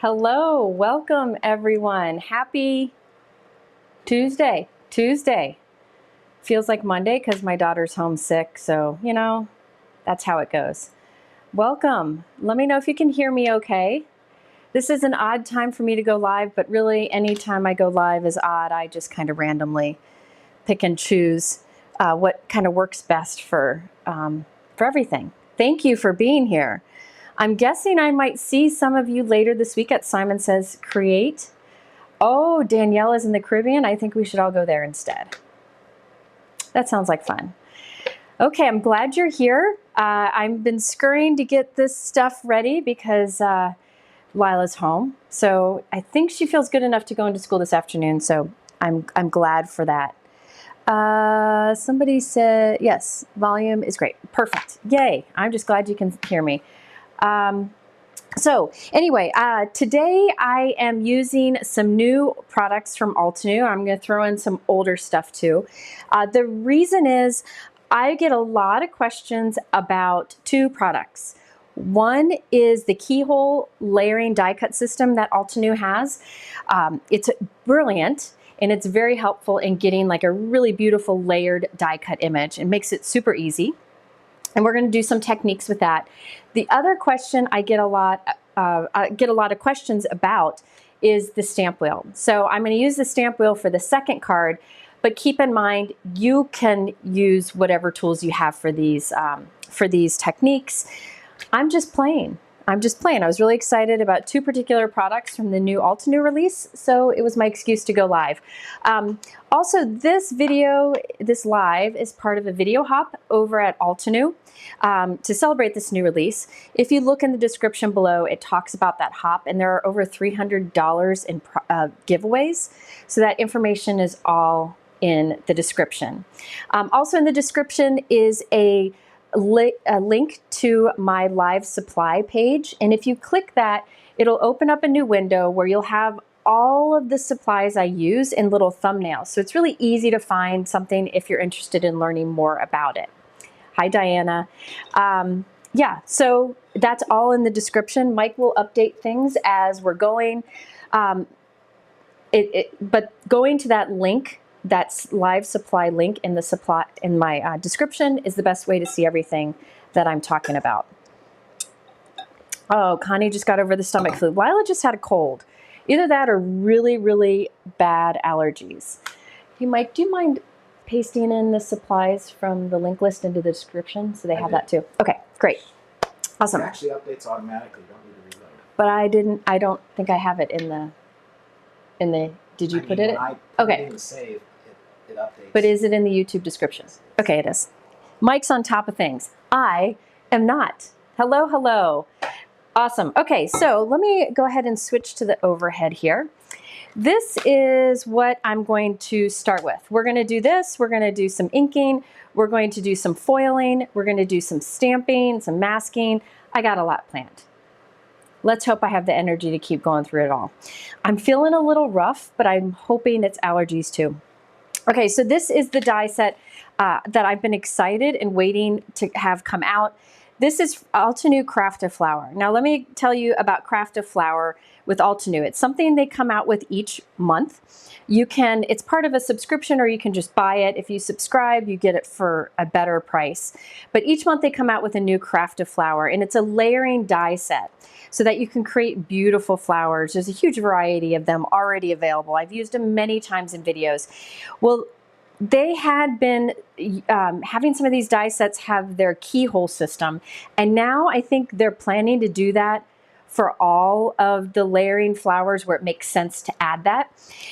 Hello, welcome everyone. Happy Tuesday. Feels like Monday because my daughter's homesick, so you know, that's how it goes. Welcome. Let me know if you can hear me okay. This is an odd time for me to go live, but really anytime I go live is odd. I just kind of randomly pick and choose what kind of works best for everything. Thank you for being here. I'm guessing I might see some of you later this week at Simon Says Create. Oh, Danielle is in the Caribbean. I think we should all go there instead. That sounds like fun. Okay, I'm glad you're here. I've been scurrying to get this stuff ready because Lila's home. So I think she feels good enough to go into school this afternoon. So I'm glad for that. Somebody said, yes, volume is great. Perfect. Yay. I'm just glad you can hear me. So anyway, today I am using some new products from Altenew. I'm going to throw in some older stuff too. The reason is I get a lot of questions about two products. One is the keyhole layering die cut system that Altenew has. It's brilliant and it's very helpful in getting like a really beautiful layered die cut image. It makes it super easy. And we're going to do some techniques with that. The other question I get a lot of questions about is the stamp wheel. So I'm going to use the stamp wheel for the second card, but keep in mind you can use whatever tools you have for these techniques. I'm just playing. I was really excited about two particular products from the new Altenew release, so it was my excuse to go live. Also, this live is part of a video hop over at Altenew to celebrate this new release. If you look in the description below, it talks about that hop, and there are over $300 in giveaways, so that information is all in the description. Also in the description is a link to my live supply page, and if you click that, it'll open up a new window where you'll have all of the supplies I use in little thumbnails. So it's really easy to find something if you're interested in learning more about it. Hi, Diana. Yeah, so that's all in the description. Mike will update things as we're going, but going to that link, that live supply link in my description is the best way to see everything that I'm talking about. Oh, Connie just got over the stomach flu. Lila just had a cold. Either that or really, really bad allergies. Hey, Mike, do you mind pasting in the supplies from the link list into the description so they have that too? Okay, great. Awesome. It actually updates automatically. You don't need to reload it. But I don't think I have it in the, did you put it in? Okay. Save, it updates. But is it in the YouTube description? Okay, it is. Mike's on top of things. I am not. Hello, hello. Awesome. Okay, so let me go ahead and switch to the overhead here. This is what I'm going to start with. We're going to do this. We're going to do some inking. We're going to do some foiling. We're going to do some stamping, some masking. I got a lot planned. Let's hope I have the energy to keep going through it all. I'm feeling a little rough, but I'm hoping it's allergies too. Okay, so this is the die set that I've been excited and waiting to have come out. This is Altenew Craft a Flower. Now let me tell you about Craft a Flower with Altenew. It's something they come out with each month. It's part of a subscription, or you can just buy it. If you subscribe, you get it for a better price. But each month they come out with a new Craft a Flower, and it's a layering die set so that you can create beautiful flowers. There's a huge variety of them already available. I've used them many times in videos. Well, they had been having some of these die sets have their keyhole system, and now I think they're planning to do that for all of the layering flowers where it makes sense to add that.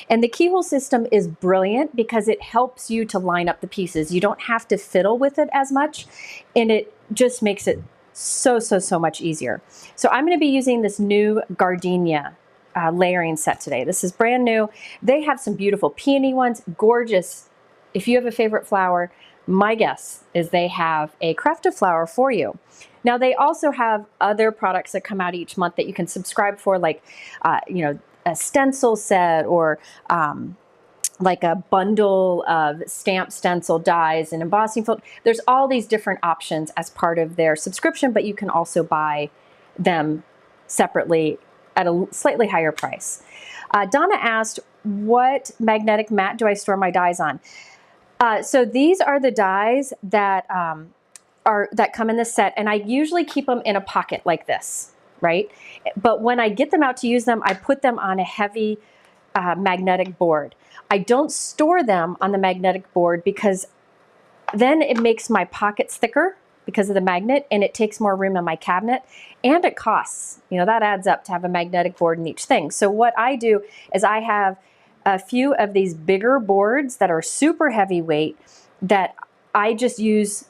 And the keyhole system is brilliant because it helps you to line up the pieces. You don't have to fiddle with it as much, and it just makes it so much easier. So I'm going to be using this new Gardenia layering set today. This is brand new. They have some beautiful peony ones, gorgeous. If you have a favorite flower, my guess is they have a Craft a Flower for you. Now they also have other products that come out each month that you can subscribe for, like you know, a stencil set, or like a bundle of stamp stencil dies and embossing fold. There's all these different options as part of their subscription, but you can also buy them separately at a slightly higher price. Donna asked, what magnetic mat do I store my dies on? So these are the dies that that come in the set, and I usually keep them in a pocket like this, right? But when I get them out to use them, I put them on a heavy magnetic board. I don't store them on the magnetic board because then it makes my pockets thicker because of the magnet, and it takes more room in my cabinet, and it costs. You know, that adds up to have a magnetic board in each thing. So what I do is I have a few of these bigger boards that are super heavyweight that I just use.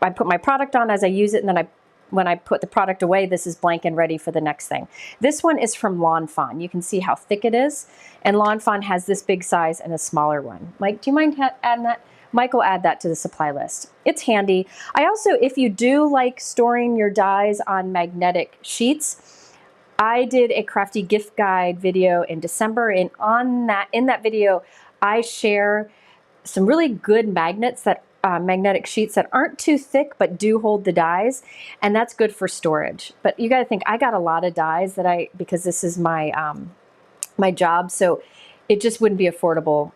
I put my product on as I use it, and then when I put the product away, this is blank and ready for the next thing. This one is from Lawn Fawn. You can see how thick it is, and Lawn Fawn has this big size and a smaller one. Mike, do you mind adding that? Mike will add that to the supply list. It's handy. I also, if you do like storing your dies on magnetic sheets, I did a crafty gift guide video in December, and in that video, I share some really good magnets that magnetic sheets that aren't too thick but do hold the dies, and that's good for storage. But you got to think, I got a lot of dies that because this is my my job, so it just wouldn't be affordable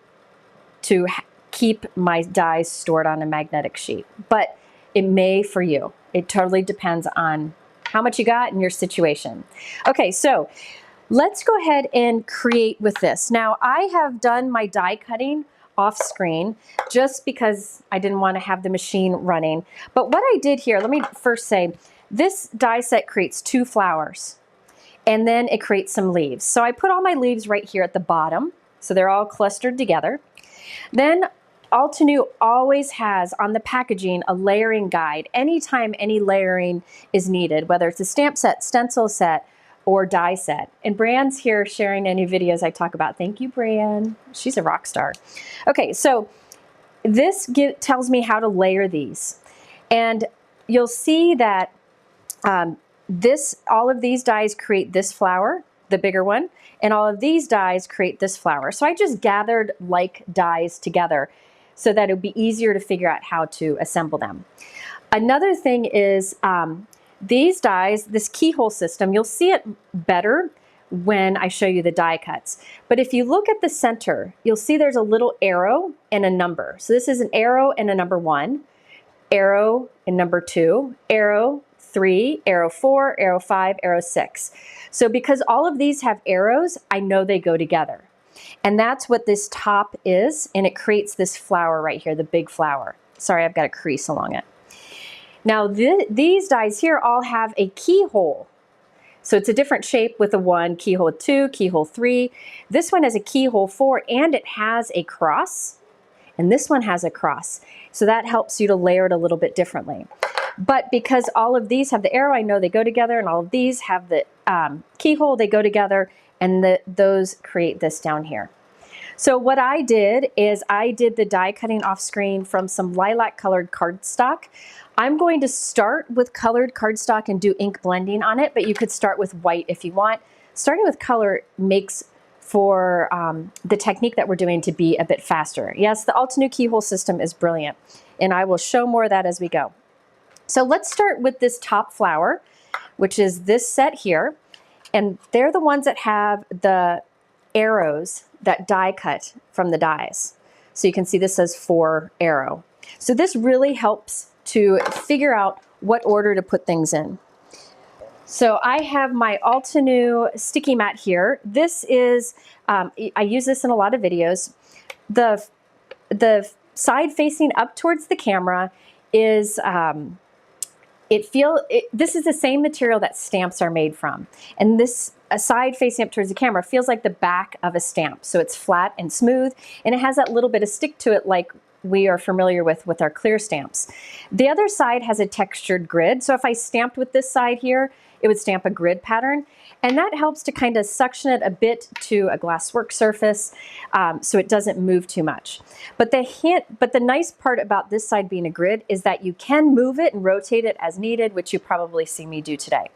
to keep my dies stored on a magnetic sheet. But it may for you. It totally depends on how much you got and your situation. Okay, so let's go ahead and create with this. Now, I have done my die cutting off screen just because I didn't want to have the machine running. But what I did here, let me first say, this die set creates 2 flowers, and then it creates some leaves. So I put all my leaves right here at the bottom, so they're all clustered together. Then Altenew always has on the packaging a layering guide anytime any layering is needed, whether it's a stamp set, stencil set, or die set. And Brianne's here sharing any videos I talk about. Thank you, Brianne. She's a rock star. Okay, so this tells me how to layer these. And you'll see that all of these dies create this flower, the bigger one, and all of these dies create this flower. So I just gathered like dies together so that it would be easier to figure out how to assemble them. Another thing is these dies, this keyhole system, you'll see it better when I show you the die cuts. But if you look at the center, you'll see there's a little arrow and a number. So this is an arrow and a number 1, arrow and number 2, arrow 3, arrow 4, arrow 5, arrow 6. So because all of these have arrows, I know they go together. And that's what this top is, and it creates this flower right here, the big flower. Sorry, I've got a crease along it. Now these dies here all have a keyhole. So it's a different shape with a 1, keyhole 2, keyhole 3. This one has a keyhole 4, and it has a cross, and this one has a cross. So that helps you to layer it a little bit differently. But because all of these have the arrow, I know they go together, and all of these have the keyhole, they go together, and those create this down here. So what I did is I did the die cutting off screen from some lilac colored cardstock. I'm going to start with colored cardstock and do ink blending on it, but you could start with white if you want. Starting with color makes for the technique that we're doing to be a bit faster. Yes, the Altenew keyhole system is brilliant, and I will show more of that as we go. So let's start with this top flower, which is this set here. And they're the ones that have the arrows that die cut from the dies. So you can see this says 4 arrow. So this really helps to figure out what order to put things in. So I have my Altenew sticky mat here. This is, I use this in a lot of videos. The side facing up towards the camera is, this is the same material that stamps are made from. And this side facing up towards the camera feels like the back of a stamp. So it's flat and smooth, and it has that little bit of stick to it like we are familiar with our clear stamps. The other side has a textured grid. So if I stamped with this side here, it would stamp a grid pattern. And that helps to kind of suction it a bit to a glass work surface so it doesn't move too much. But the nice part about this side being a grid is that you can move it and rotate it as needed, which you probably see me do today.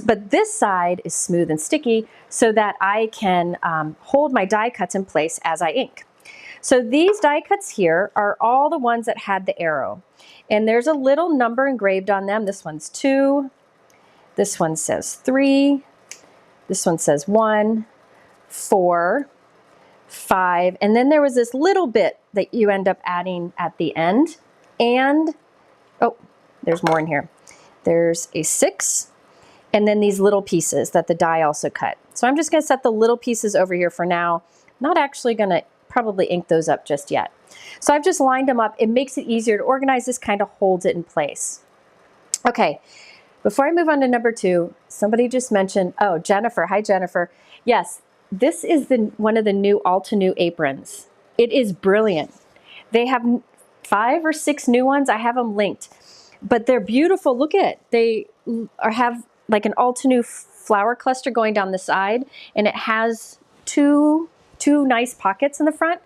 But this side is smooth and sticky so that I can hold my die cuts in place as I ink. So these die cuts here are all the ones that had the arrow. And there's a little number engraved on them. This one's 2. This one says 3. This one says 1, 4, 5, and then there was this little bit that you end up adding at the end. And, oh, there's more in here. There's a 6, and then these little pieces that the die also cut. So I'm just gonna set the little pieces over here for now. Not actually gonna probably ink those up just yet. So I've just lined them up. It makes it easier to organize. This kind of holds it in place. Okay, before I move on to number 2, somebody just mentioned, oh, Jennifer, hi Jennifer. Yes, this is one of the new Altenew aprons. It is brilliant. They have 5 or 6 new ones. I have them linked, but they're beautiful. Look at it. They have like an Altenew flower cluster going down the side, and it has two nice pockets in the front.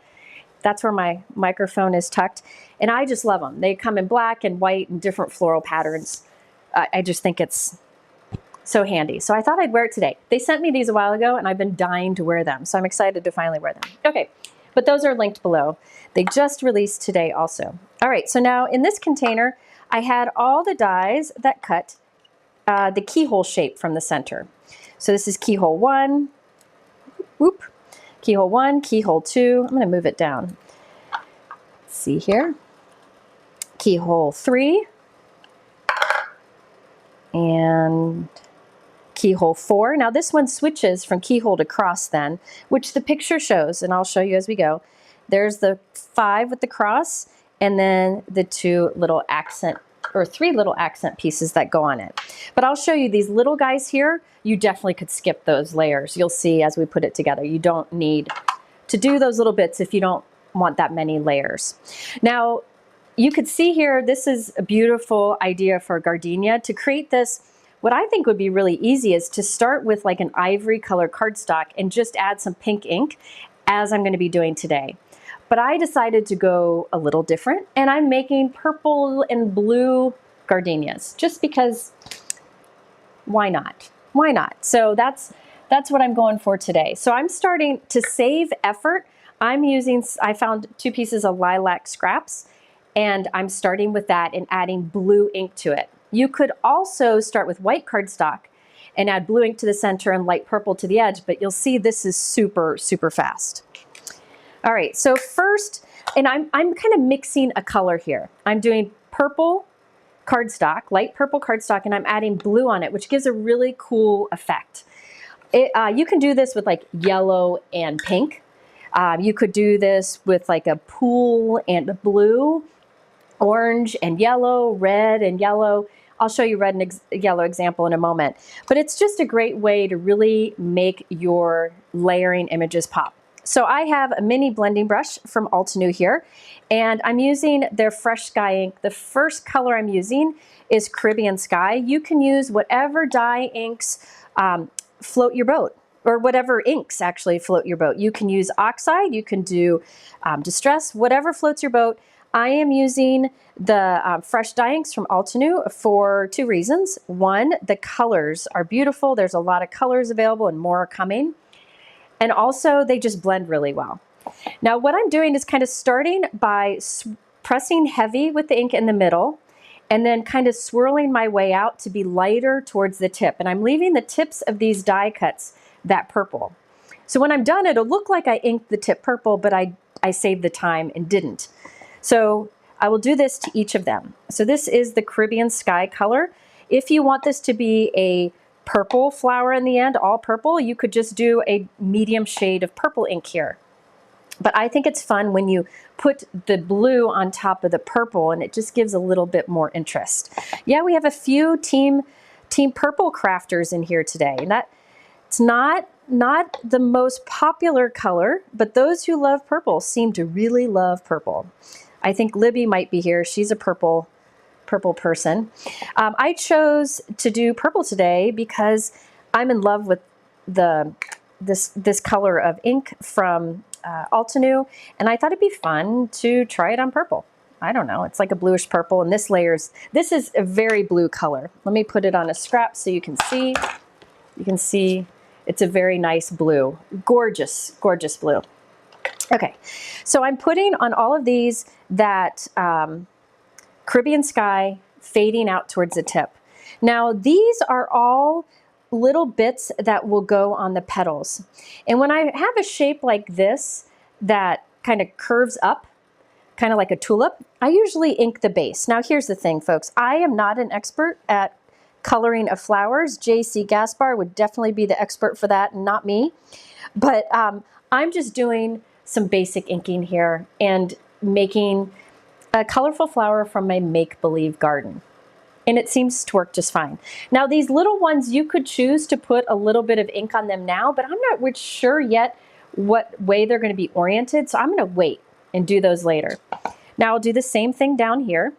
That's where my microphone is tucked, and I just love them. They come in black and white and different floral patterns. I just think it's so handy. So I thought I'd wear it today. They sent me these a while ago, and I've been dying to wear them, so I'm excited to finally wear them. Okay, but those are linked below. They just released today also. All right, so now in this container, I had all the dies that cut the keyhole shape from the center. So this is keyhole 1, whoop, keyhole 1, keyhole 2. I'm gonna move it down. Let's see here. Keyhole 3, and keyhole 4. Now this one switches from keyhole to cross then, which the picture shows, and I'll show you as we go. There's the 5 with the cross, and then the 2 little accent, or 3 little accent pieces that go on it. But I'll show you these little guys here. You definitely could skip those layers. You'll see as we put it together. You don't need to do those little bits if you don't want that many layers. Now, you could see here, this is a beautiful idea for Gardenia. To create this, what I think would be really easy is to start with like an ivory color cardstock and just add some pink ink, as I'm going to be doing today. But I decided to go a little different, and I'm making purple and blue gardenias just because why not? Why not? So that's what I'm going for today. So I'm starting to save effort. I found 2 pieces of lilac scraps, and I'm starting with that and adding blue ink to it. You could also start with white cardstock and add blue ink to the center and light purple to the edge, but you'll see this is super, super fast. All right, so first, and I'm kind of mixing a color here. I'm doing purple cardstock, light purple cardstock, and I'm adding blue on it, which gives a really cool effect. You can do this with like yellow and pink. You could do this with like a pool and a blue, orange and yellow, red and yellow. I'll show you red and yellow example in a moment. But it's just a great way to really make your layering images pop. So I have a mini blending brush from Altenew here, and I'm using their Fresh Sky ink. The first color I'm using is Caribbean Sky. You can use whatever dye inks float your boat, or whatever inks actually float your boat. You can use oxide, you can do distress, whatever floats your boat. I am using the fresh dye inks from Altenew for 2 reasons. One, the colors are beautiful. There's a lot of colors available and more are coming. And also they just blend really well. Now what I'm doing is kind of starting by pressing heavy with the ink in the middle, and then kind of swirling my way out to be lighter towards the tip. And I'm leaving the tips of these die cuts that purple. So when I'm done, it'll look like I inked the tip purple, but I saved the time and didn't. So I will do this to each of them. So this is the Caribbean Sky color. If you want this to be a purple flower in the end, all purple, you could just do a medium shade of purple ink here. But I think it's fun when you put the blue on top of the purple, and it just gives a little bit more interest. Yeah, we have a few team purple crafters in here today, and it's not the most popular color, but those who love purple seem to really love purple. I think Libby might be here. She's a purple person. I chose to do purple today because I'm in love with this color of ink from Altenew, and I thought it'd be fun to try it on purple. I don't know, it's like a bluish purple, and this is a very blue color. Let me put it on a scrap so you can see. You can see it's a very nice blue. Gorgeous, gorgeous blue. Okay, so I'm putting on all of these that Caribbean Sky fading out towards the tip. Now these are all little bits that will go on the petals. And when I have a shape like this that kind of curves up, kind of like a tulip, I usually ink the base. Now here's the thing, folks. I am not an expert at coloring of flowers. J.C. Gaspar would definitely be the expert for that, and not me. But I'm just doing some basic inking here and making a colorful flower from my make-believe garden. And it seems to work just fine. Now these little ones, you could choose to put a little bit of ink on them now, but I'm not sure yet what way they're going to be oriented, so I'm going to wait and do those later. Now I'll do the same thing down here.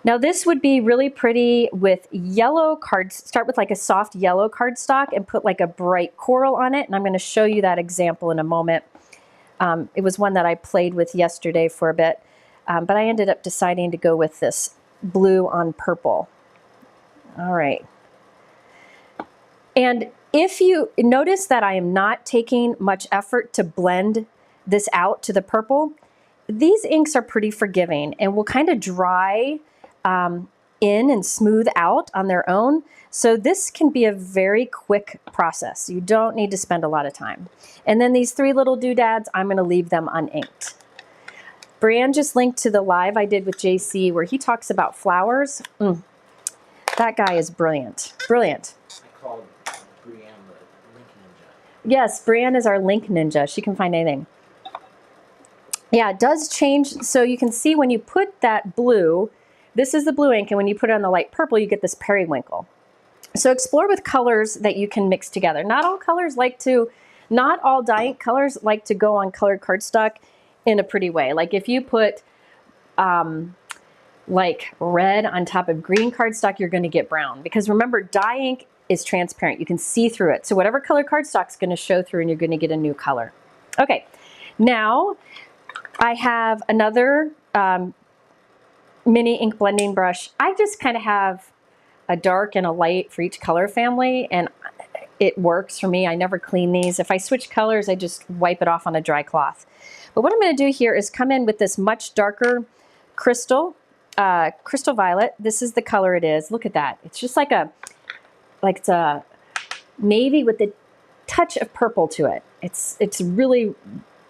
Now this would be really pretty with yellow cards. Start with like a soft yellow cardstock and put like a bright coral on it, and I'm going to show you that example in a moment. It was one that I played with yesterday for a bit. But I ended up deciding to go with this blue on purple. All right. And if you notice that I am not taking much effort to blend this out to the purple, these inks are pretty forgiving and will kind of dry in and smooth out on their own. So this can be a very quick process. You don't need to spend a lot of time. And then these three little doodads, I'm going to leave them uninked. Brianne just linked to the live I did with JC where he talks about flowers. That guy is brilliant. Brilliant. I call Brianne the link ninja. Yes, Brianne is our link ninja. She can find anything. Yeah, it does change. So you can see when you put that blue, this is the blue ink, and when you put it on the light purple, you get this periwinkle. So explore with colors that you can mix together. Not all dye ink colors like to go on colored cardstock in a pretty way. Like if you put like red on top of green cardstock, you're going to get brown, because remember, dye ink is transparent. You can see through it. So whatever color cardstock is going to show through, and you're going to get a new color. Okay, now I have another mini ink blending brush. I just kind of have a dark and a light for each color family, and it works for me. I never clean these. If I switch colors, I just wipe it off on a dry cloth. But what I'm going to do here is come in with this much darker crystal violet. This is the color it is. Look at that. It's just like it's a navy with a touch of purple to it. It's really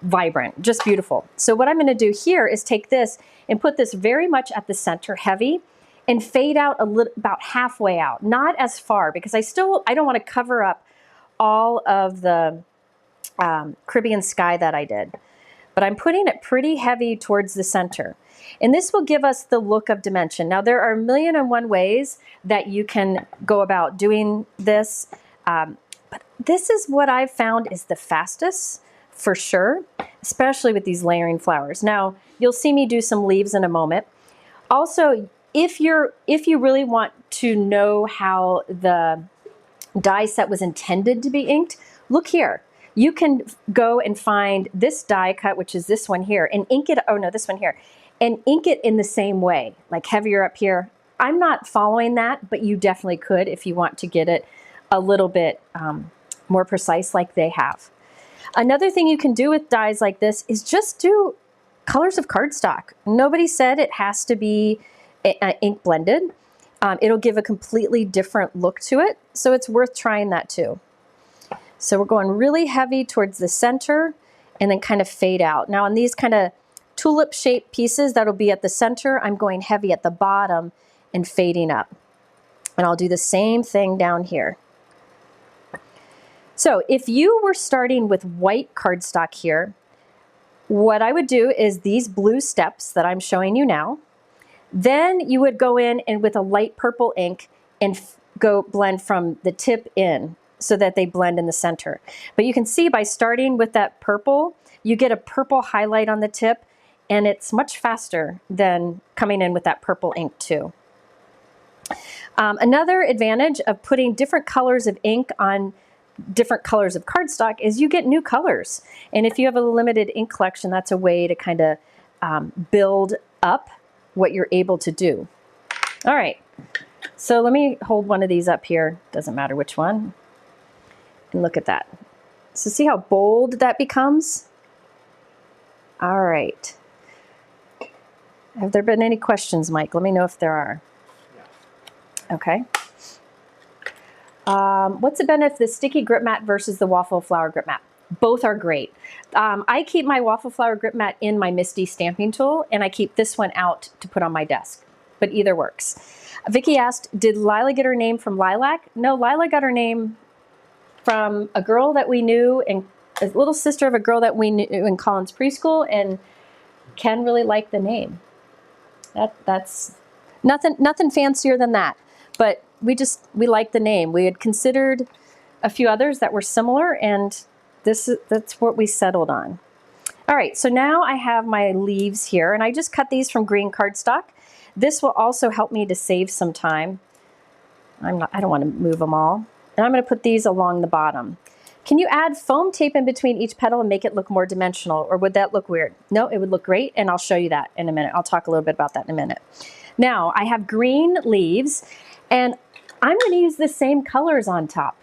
vibrant, just beautiful. So what I'm going to do here is take this and put this very much at the center, heavy, and fade out a little, about halfway out. Not as far, because I don't want to cover up all of the Caribbean sky that I did. But I'm putting it pretty heavy towards the center. And this will give us the look of dimension. Now there are 1,000,001 ways that you can go about doing this. But this is what I've found is the fastest for sure, especially with these layering flowers. Now you'll see me do some leaves in a moment. Also, if you really want to know how the die set was intended to be inked, look here. You can go and find this die cut, which is this one here, and ink it, oh no, this one here, and ink it in the same way, like heavier up here. I'm not following that, but you definitely could if you want to get it a little bit more precise like they have. Another thing you can do with dies like this is just do colors of cardstock. Nobody said it has to be ink blended. It'll give a completely different look to it, so it's worth trying that too. So we're going really heavy towards the center and then kind of fade out. Now on these kind of tulip shaped pieces that'll be at the center, I'm going heavy at the bottom and fading up. And I'll do the same thing down here. So if you were starting with white cardstock here, what I would do is these blue steps that I'm showing you now. Then you would go in and with a light purple ink and go blend from the tip in, so that they blend in the center. But you can see by starting with that purple, you get a purple highlight on the tip, and it's much faster than coming in with that purple ink too. Another advantage of putting different colors of ink on different colors of cardstock is you get new colors. And if you have a limited ink collection, that's a way to kind of build up what you're able to do. All right, so let me hold one of these up here, doesn't matter which one. And look at that. So see how bold that becomes? All right. Have there been any questions, Mike? Let me know if there are. Yeah. Okay. What's the benefit of the sticky grip mat versus the waffle flower grip mat? Both are great. I keep my waffle flower grip mat in my Misty stamping tool, and I keep this one out to put on my desk, but either works. Vicky asked, did Lila get her name from lilac? No, Lila got her name from a girl that we knew, and a little sister of a girl that we knew in Collins preschool, and Ken really liked the name. That's nothing fancier than that, but we liked the name. We had considered a few others that were similar, and that's what we settled on. All right, so now I have my leaves here, and I just cut these from green cardstock. This will also help me to save some time. I don't want to move them all. And I'm going to put these along the bottom. Can you add foam tape in between each petal and make it look more dimensional, or would that look weird? No, it would look great, and I'll show you that in a minute. I'll talk a little bit about that in a minute. Now, I have green leaves, and I'm going to use the same colors on top.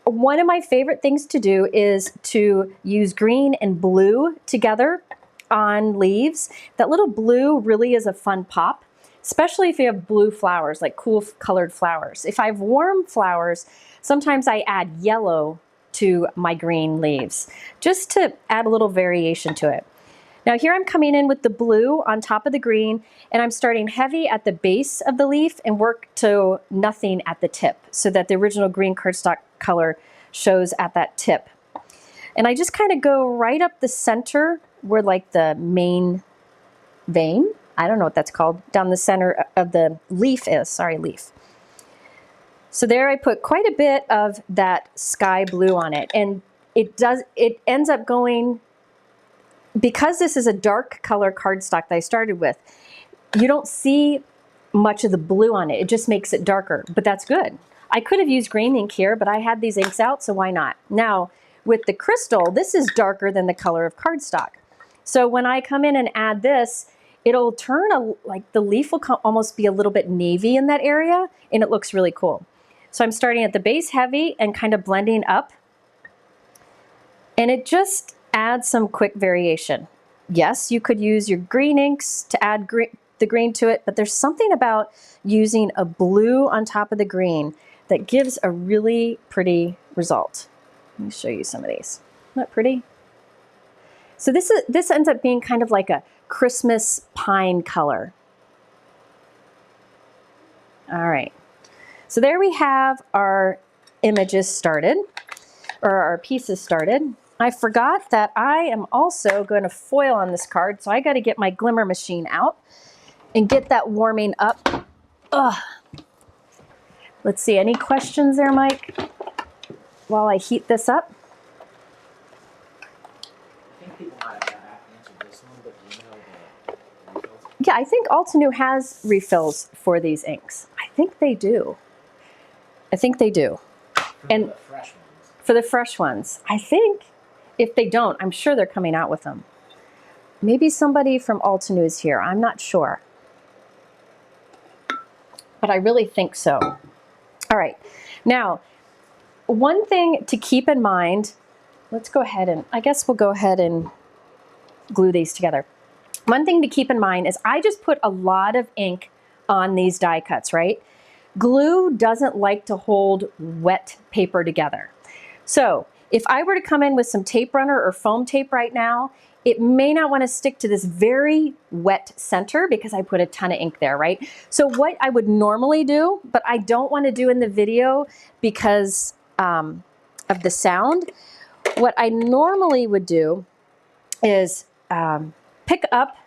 One of my favorite things to do is to use green and blue together on leaves. That little blue really is a fun pop, especially if you have blue flowers, like cool colored flowers. If I have warm flowers, sometimes I add yellow to my green leaves, just to add a little variation to it. Now here I'm coming in with the blue on top of the green, and I'm starting heavy at the base of the leaf and work to nothing at the tip, so that the original green cardstock color shows at that tip. And I just kind of go right up the center where like the main vein, I don't know what that's called, down the center of the leaf is, sorry, leaf. So there I put quite a bit of that sky blue on it, and it ends up going, because this is a dark color cardstock that I started with, you don't see much of the blue on it. It just makes it darker, but that's good. I could have used green ink here, but I had these inks out, so why not? Now, with the crystal, this is darker than the color of cardstock. So when I come in and add this, it'll turn like the leaf will almost be a little bit navy in that area, and it looks really cool. So I'm starting at the base heavy and kind of blending up, and it just adds some quick variation. Yes, you could use your green inks to add the green to it, but there's something about using a blue on top of the green that gives a really pretty result. Let me show you some of these. Isn't that pretty? So this ends up being kind of like a Christmas pine color. All right. So there we have our images started, or our pieces started. I forgot that I am also going to foil on this card, so I got to get my glimmer machine out and get that warming up. Ugh. Let's see, any questions there, Mike, while I heat this up? I think people might have answered this one, but do you know the refills? Yeah, I think Altenew has refills for these inks. I think they do. I think they do. And the fresh ones. For the fresh ones, I think if they don't, I'm sure they're coming out with them. Maybe somebody from Altenew is here. I'm not sure. But I really think so. All right. Now, one thing to keep in mind, let's go ahead and, I guess we'll go ahead and glue these together. One thing to keep in mind is I just put a lot of ink on these die cuts, right? Glue doesn't like to hold wet paper together. So if I were to come in with some tape runner or foam tape right now, it may not want to stick to this very wet center because I put a ton of ink there, right? So what I would normally do, but I don't want to do in the video because of the sound, what I normally would do is pick up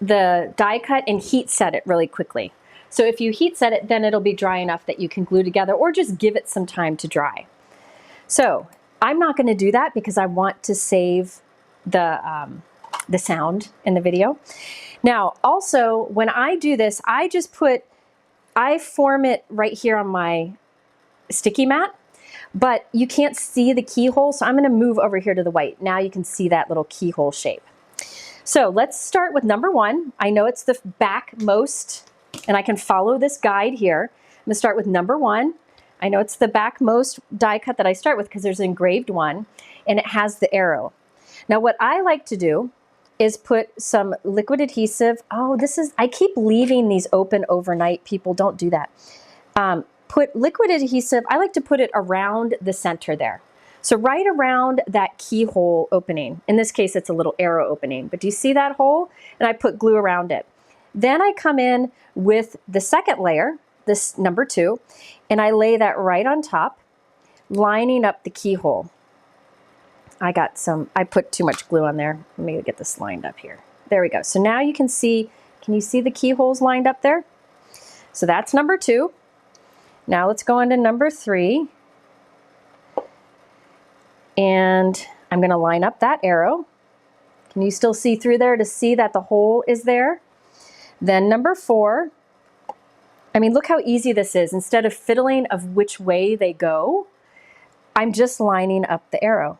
the die cut and heat set it really quickly. So if you heat set it, then it'll be dry enough that you can glue together, or just give it some time to dry. So I'm not going to do that because I want to save the sound in the video. Now, also, when I do this, I form it right here on my sticky mat, but you can't see the keyhole, so I'm going to move over here to the white. Now you can see that little keyhole shape. So let's start with number 1. I know it's the back most, and I can follow this guide here. I'm going to start with number 1. I know it's the back most die cut that I start with because there's an engraved one, and it has the arrow. Now what I like to do is put some liquid adhesive. Oh, I keep leaving these open overnight. People, don't do that. put liquid adhesive, I like to put it around the center there. So right around that keyhole opening. In this case, it's a little arrow opening, but do you see that hole? And I put glue around it. Then I come in with the second layer, this number 2, and I lay that right on top, lining up the keyhole. I put too much glue on there. Let me get this lined up here. There we go. So now you can see you see the keyholes lined up there? So that's number 2. Now let's go on to number 3. And I'm going to line up that arrow. Can you still see through there to see that the hole is there? Then number 4. I mean, look how easy this is. Instead of fiddling of which way they go, I'm just lining up the arrow.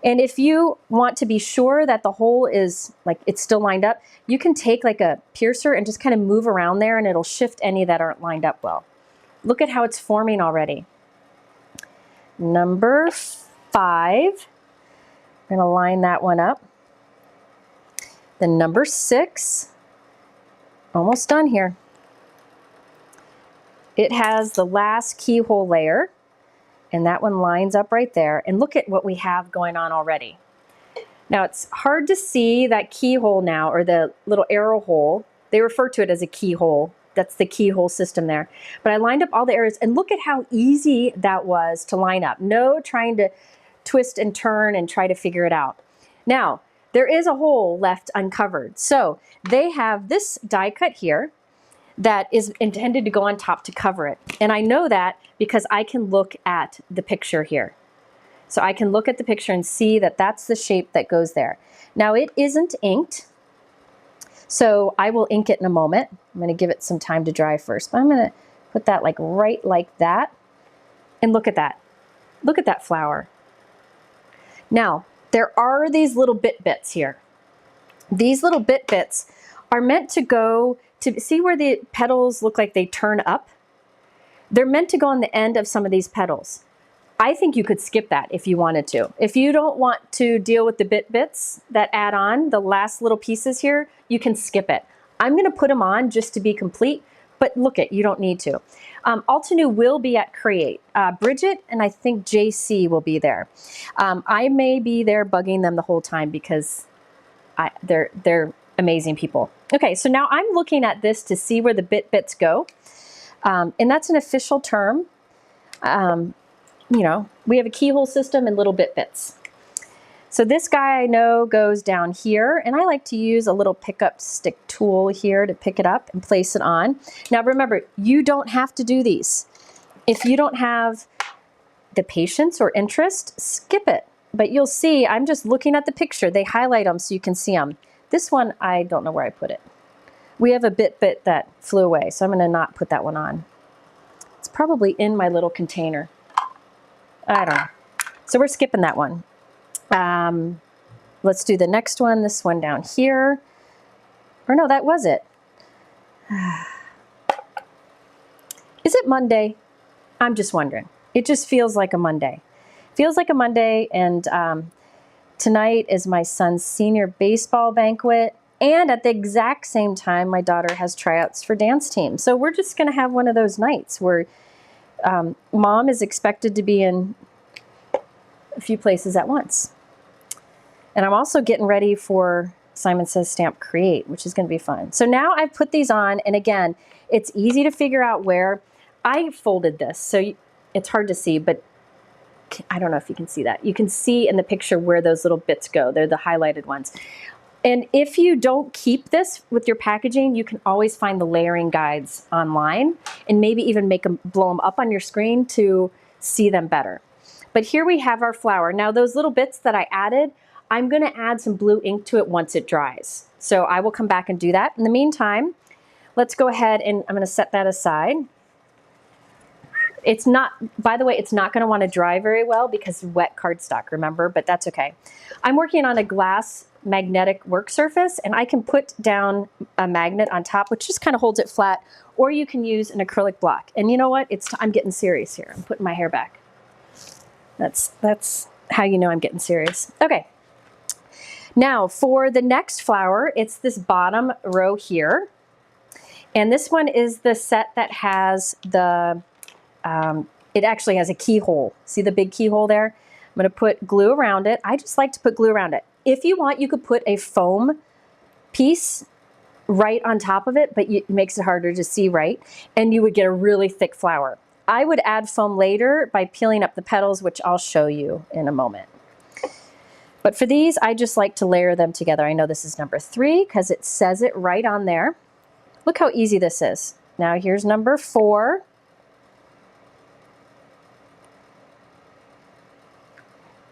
And if you want to be sure that the hole is like it's still lined up, you can take like a piercer and just kind of move around there and it'll shift any that aren't lined up well. Look at how it's forming already. Number 5, I'm going to line that one up. Then number 6, almost done here. It has the last keyhole layer. And that one lines up right there. And look at what we have going on already. Now it's hard to see that keyhole now, or the little arrow hole. They refer to it as a keyhole. That's the keyhole system there. But I lined up all the areas, and look at how easy that was to line up. No trying to twist and turn and try to figure it out. Now, there is a hole left uncovered. So they have this die cut here that is intended to go on top to cover it. And I know that because I can look at the picture here. So I can look at the picture and see that that's the shape that goes there. Now it isn't inked, so I will ink it in a moment. I'm gonna give it some time to dry first, but I'm gonna put that like right like that. And look at that. Look at that flower. Now, there are these little bits here. These little bits are meant to go to, see where the petals look like they turn up? They're meant to go on the end of some of these petals. I think you could skip that if you wanted to. If you don't want to deal with the bits that add on, the last little pieces here, you can skip it. I'm gonna put them on just to be complete, but look it, you don't need to. Altenew will be at Create. Bridget and I think JC will be there. I may be there bugging them the whole time because they're amazing people. Okay, so now I'm looking at this to see where the bits go. And that's an official term. You know, we have a keyhole system and little bits. So this guy I know goes down here, and I like to use a little pickup stick tool here to pick it up and place it on. Now remember, you don't have to do these. If you don't have the patience or interest, skip it. But you'll see, I'm just looking at the picture. They highlight them so you can see them. This one, I don't know where I put it. We have a bit that flew away, so I'm gonna not put that one on. It's probably in my little container. I don't know. So we're skipping that one. Let's do the next one, this one down here. Or no, that was it. Is it Monday? I'm just wondering. It just feels like a Monday. Feels like a Monday, and tonight is my son's senior baseball banquet, and at the exact same time, my daughter has tryouts for dance team. So we're just gonna have one of those nights where mom is expected to be in a few places at once. And I'm also getting ready for Simon Says Stamp Create, which is gonna be fun. So now I've put these on, and again, it's easy to figure out where. I folded this, so it's hard to see, but I don't know if you can see that. You can see in the picture where those little bits go. They're the highlighted ones. And if you don't keep this with your packaging, you can always find the layering guides online and maybe even blow them up on your screen to see them better. But here we have our flower. Now those little bits that I added, I'm gonna add some blue ink to it once it dries. So I will come back and do that. In the meantime, let's go ahead and I'm gonna set that aside. It's not, by the way, it's not gonna wanna dry very well because wet cardstock, remember, but that's okay. I'm working on a glass magnetic work surface, and I can put down a magnet on top, which just kind of holds it flat, or you can use an acrylic block. And you know what? I'm getting serious here. I'm putting my hair back. That's how you know I'm getting serious. Okay. Now for the next flower, it's this bottom row here. And this one is the set that has the it actually has a keyhole. See the big keyhole there? I'm going to put glue around it. I just like to put glue around it. If you want, you could put a foam piece right on top of it, but it makes it harder to see right, and you would get a really thick flower. I would add foam later by peeling up the petals, which I'll show you in a moment. But for these, I just like to layer them together. I know this is number 3 because it says it right on there. Look how easy this is. Now here's number 4.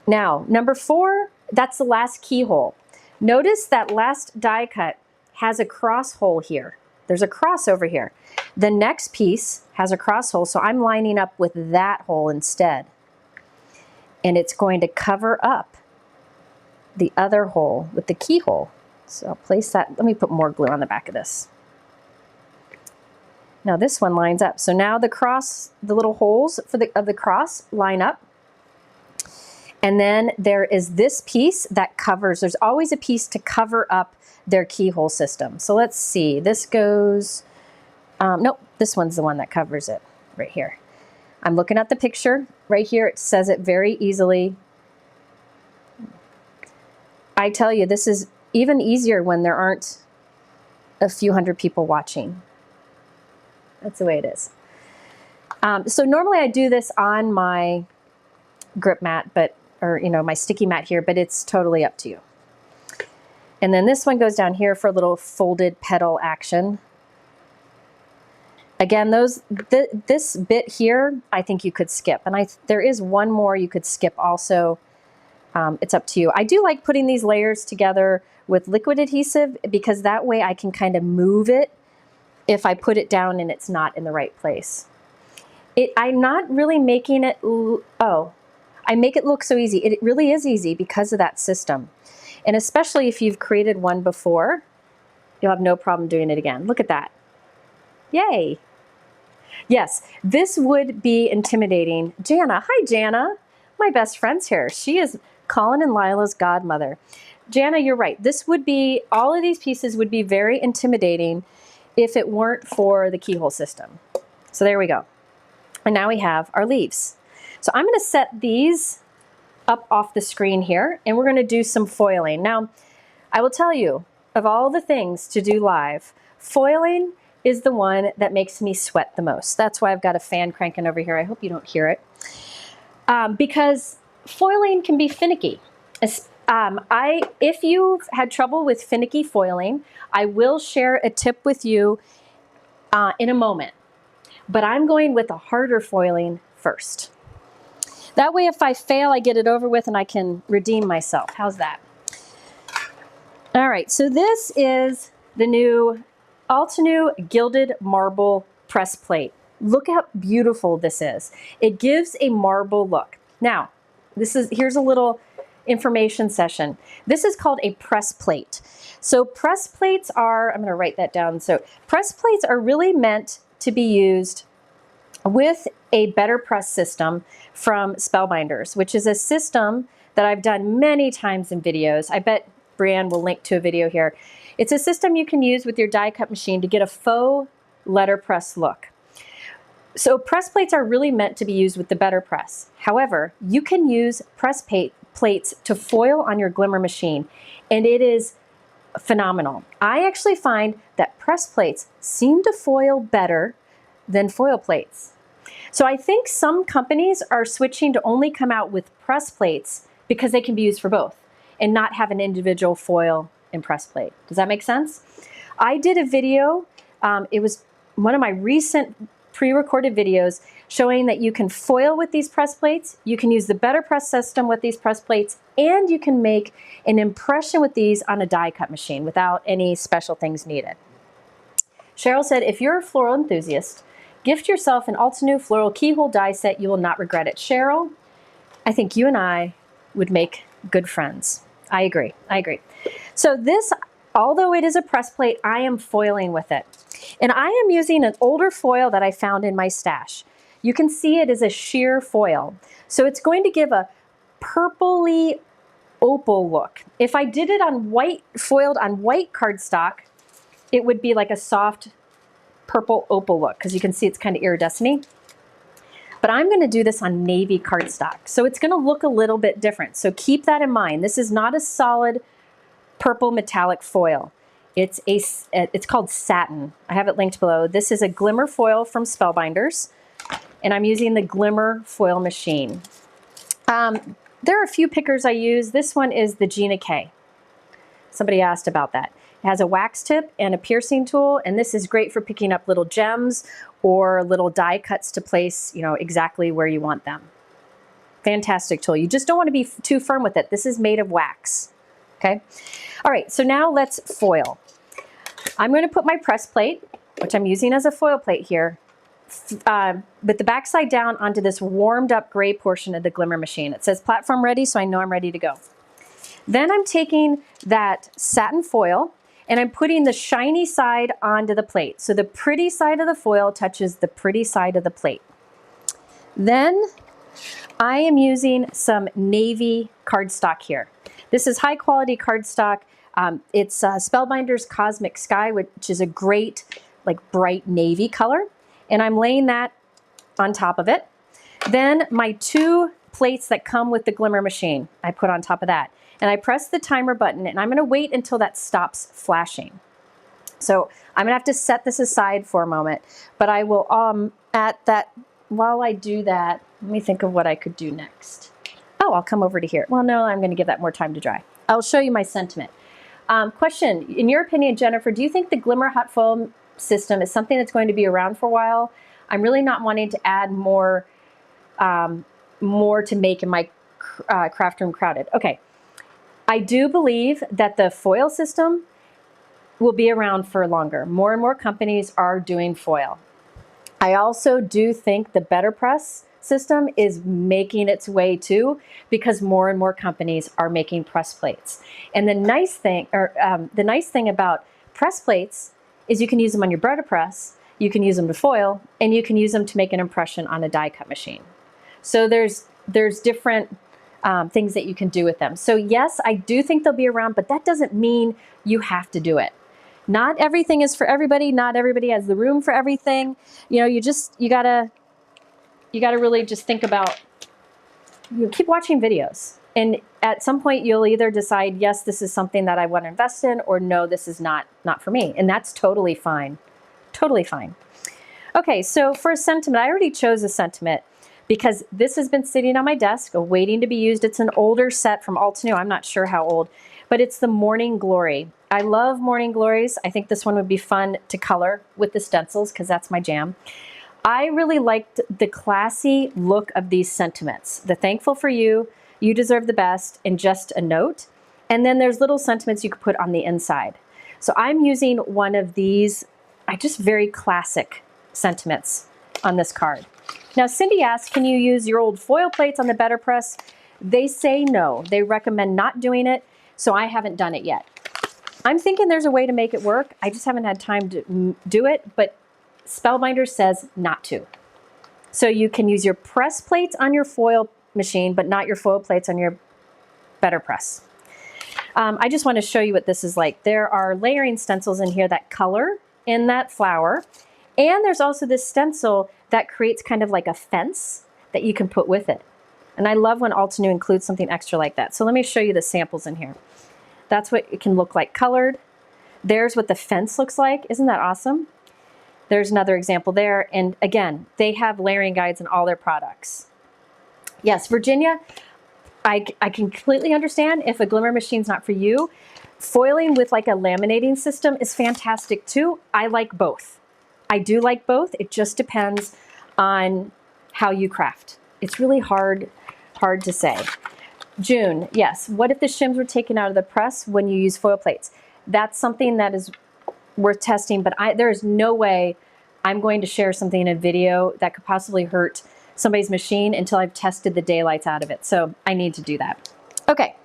Now, number 4, that's the last keyhole. Notice that last die cut has a cross hole here. There's a cross over here. The next piece has a cross hole, so I'm lining up with that hole instead. And it's going to cover up the other hole with the keyhole. So I'll place that. Let me put more glue on the back of this. Now this one lines up. So now the cross, the little holes of the cross line up. And then there is this piece that covers, there's always a piece to cover up their keyhole system. So let's see, this goes, nope, this one's the one that covers it right here. I'm looking at the picture right here. It says it very easily. I tell you, this is even easier when there aren't a few hundred people watching. That's the way it is. So normally I do this on my grip mat, or my sticky mat here, but it's totally up to you. And then this one goes down here for a little folded petal action. Again, this bit here, I think you could skip. And there is one more you could skip also. It's up to you. I do like putting these layers together with liquid adhesive because that way I can kind of move it if I put it down and it's not in the right place. I'm not really making it, I make it look so easy. It really is easy because of that system. And especially if you've created one before, you'll have no problem doing it again. Look at that. Yay. Yes, this would be intimidating. Jana, hi Jana. My best friend's here. She is Colin and Lila's godmother. Jana, you're right. This would be, all of these pieces would be very intimidating if it weren't for the keyhole system. So there we go. And now we have our leaves. So I'm going to set these up off the screen here, and we're going to do some foiling. Now, I will tell you, of all the things to do live, foiling is the one that makes me sweat the most. That's why I've got a fan cranking over here. I hope you don't hear it. Because foiling can be finicky. If you've had trouble with finicky foiling, I will share a tip with you in a moment. But I'm going with a harder foiling first. That way, if I fail, I get it over with and I can redeem myself. How's that? All right, so this is the new Altenew Gilded Marble Press Plate. Look how beautiful this is. It gives a marble look. Now, here's a little information session. This is called a press plate. So press plates are, I'm going to write that down. So press plates are really meant to be used with a better press system from Spellbinders, which is a system that I've done many times in videos. I bet Brianne will link to a video here. It's a system you can use with your die cut machine to get a faux letterpress look. So press plates are really meant to be used with the better press. However, you can use press plates to foil on your glimmer machine, and it is phenomenal. I actually find that press plates seem to foil better than foil plates. So I think some companies are switching to only come out with press plates because they can be used for both and not have an individual foil and press plate. Does that make sense? I did a video, it was one of my recent pre-recorded videos showing that you can foil with these press plates, you can use the better press system with these press plates, and you can make an impression with these on a die cut machine without any special things needed. Cheryl said, if you're a floral enthusiast, gift yourself an Altenew floral keyhole die set. You will not regret it. Cheryl, I think you and I would make good friends. I agree. I agree. So this, although it is a press plate, I am foiling with it. And I am using an older foil that I found in my stash. You can see it is a sheer foil. So it's going to give a purpley opal look. If I did it on white, foiled on white cardstock, it would be like a soft purple opal look because you can see it's kind of iridescent-y. But I'm going to do this on navy cardstock. So it's going to look a little bit different. So keep that in mind. This is not a solid purple metallic foil. It's called satin. I have it linked below. This is a glimmer foil from Spellbinders, and I'm using the glimmer foil machine. There are a few pickers I use. This one is the Gina K. Somebody asked about that. It has a wax tip and a piercing tool, and this is great for picking up little gems or little die cuts to place, you know, exactly where you want them. Fantastic tool. You just don't want to be too firm with it. This is made of wax. Okay. All right. So now let's foil. I'm going to put my press plate, which I'm using as a foil plate here, with the backside down onto this warmed up gray portion of the glimmer machine. It says platform ready, so I know I'm ready to go. Then I'm taking that satin foil and I'm putting the shiny side onto the plate. So the pretty side of the foil touches the pretty side of the plate. Then I am using some navy cardstock here. This is high quality cardstock. It's Spellbinders Cosmic Sky, which is a great, like, bright navy color. And I'm laying that on top of it. Then my 2 plates that come with the glimmer machine, I put on top of that. And I press the timer button, and I'm going to wait until that stops flashing. So I'm going to have to set this aside for a moment. But I will, while I do that, let me think of what I could do next. Oh, I'll come over to here. Well, no, I'm going to give that more time to dry. I'll show you my sentiment. Question, in your opinion, Jennifer, do you think the glimmer hot foil system is something that's going to be around for a while? I'm really not wanting to add more to make in my craft room crowded. Okay, I do believe that the foil system will be around for longer. More and more companies are doing foil. I also do think the better press system is making its way too, because more and more companies are making press plates. And the nice thing about press plates is you can use them on your butter press, you can use them to foil, and you can use them to make an impression on a die cut machine. So there's different things that you can do with them. So yes, I do think they'll be around, but that doesn't mean you have to do it. Not everything is for everybody. Not everybody has the room for everything. You know, you gotta really just think about, keep watching videos. And at some point you'll either decide, yes, this is something that I want to invest in, or no, this is not for me. And that's totally fine. Totally fine. Okay, so for a sentiment, I already chose a sentiment because this has been sitting on my desk waiting to be used. It's an older set from Altenew. I'm not sure how old, but it's the Morning Glory. I love Morning Glories. I think this one would be fun to color with the stencils because that's my jam. I really liked the classy look of these sentiments. The thankful for you, you deserve the best, and just a note. And then there's little sentiments you could put on the inside. So I'm using one of these, just very classic sentiments on this card. Now, Cindy asked, can you use your old foil plates on the better press? They say no. They recommend not doing it, so I haven't done it yet. I'm thinking there's a way to make it work. I just haven't had time to do it, but Spellbinders says not to. So you can use your press plates on your foil machine, but not your foil plates on your better press. I just want to show you what this is like. There are layering stencils in here that color in that flower. And there's also this stencil that creates kind of like a fence that you can put with it. And I love when Altenew includes something extra like that. So let me show you the samples in here. That's what it can look like colored. There's what the fence looks like. Isn't that awesome? There's another example there. And again, they have layering guides in all their products. Yes, Virginia, I completely understand if a glimmer machine's not for you. Foiling with like a laminating system is fantastic too. I like both. I do like both. It just depends on how you craft. It's really hard to say. June, yes. What if the shims were taken out of the press when you use foil plates? That's something that is worth testing, but there is no way I'm going to share something in a video that could possibly hurt somebody's machine until I've tested the daylights out of it. So I need to do that. Okay.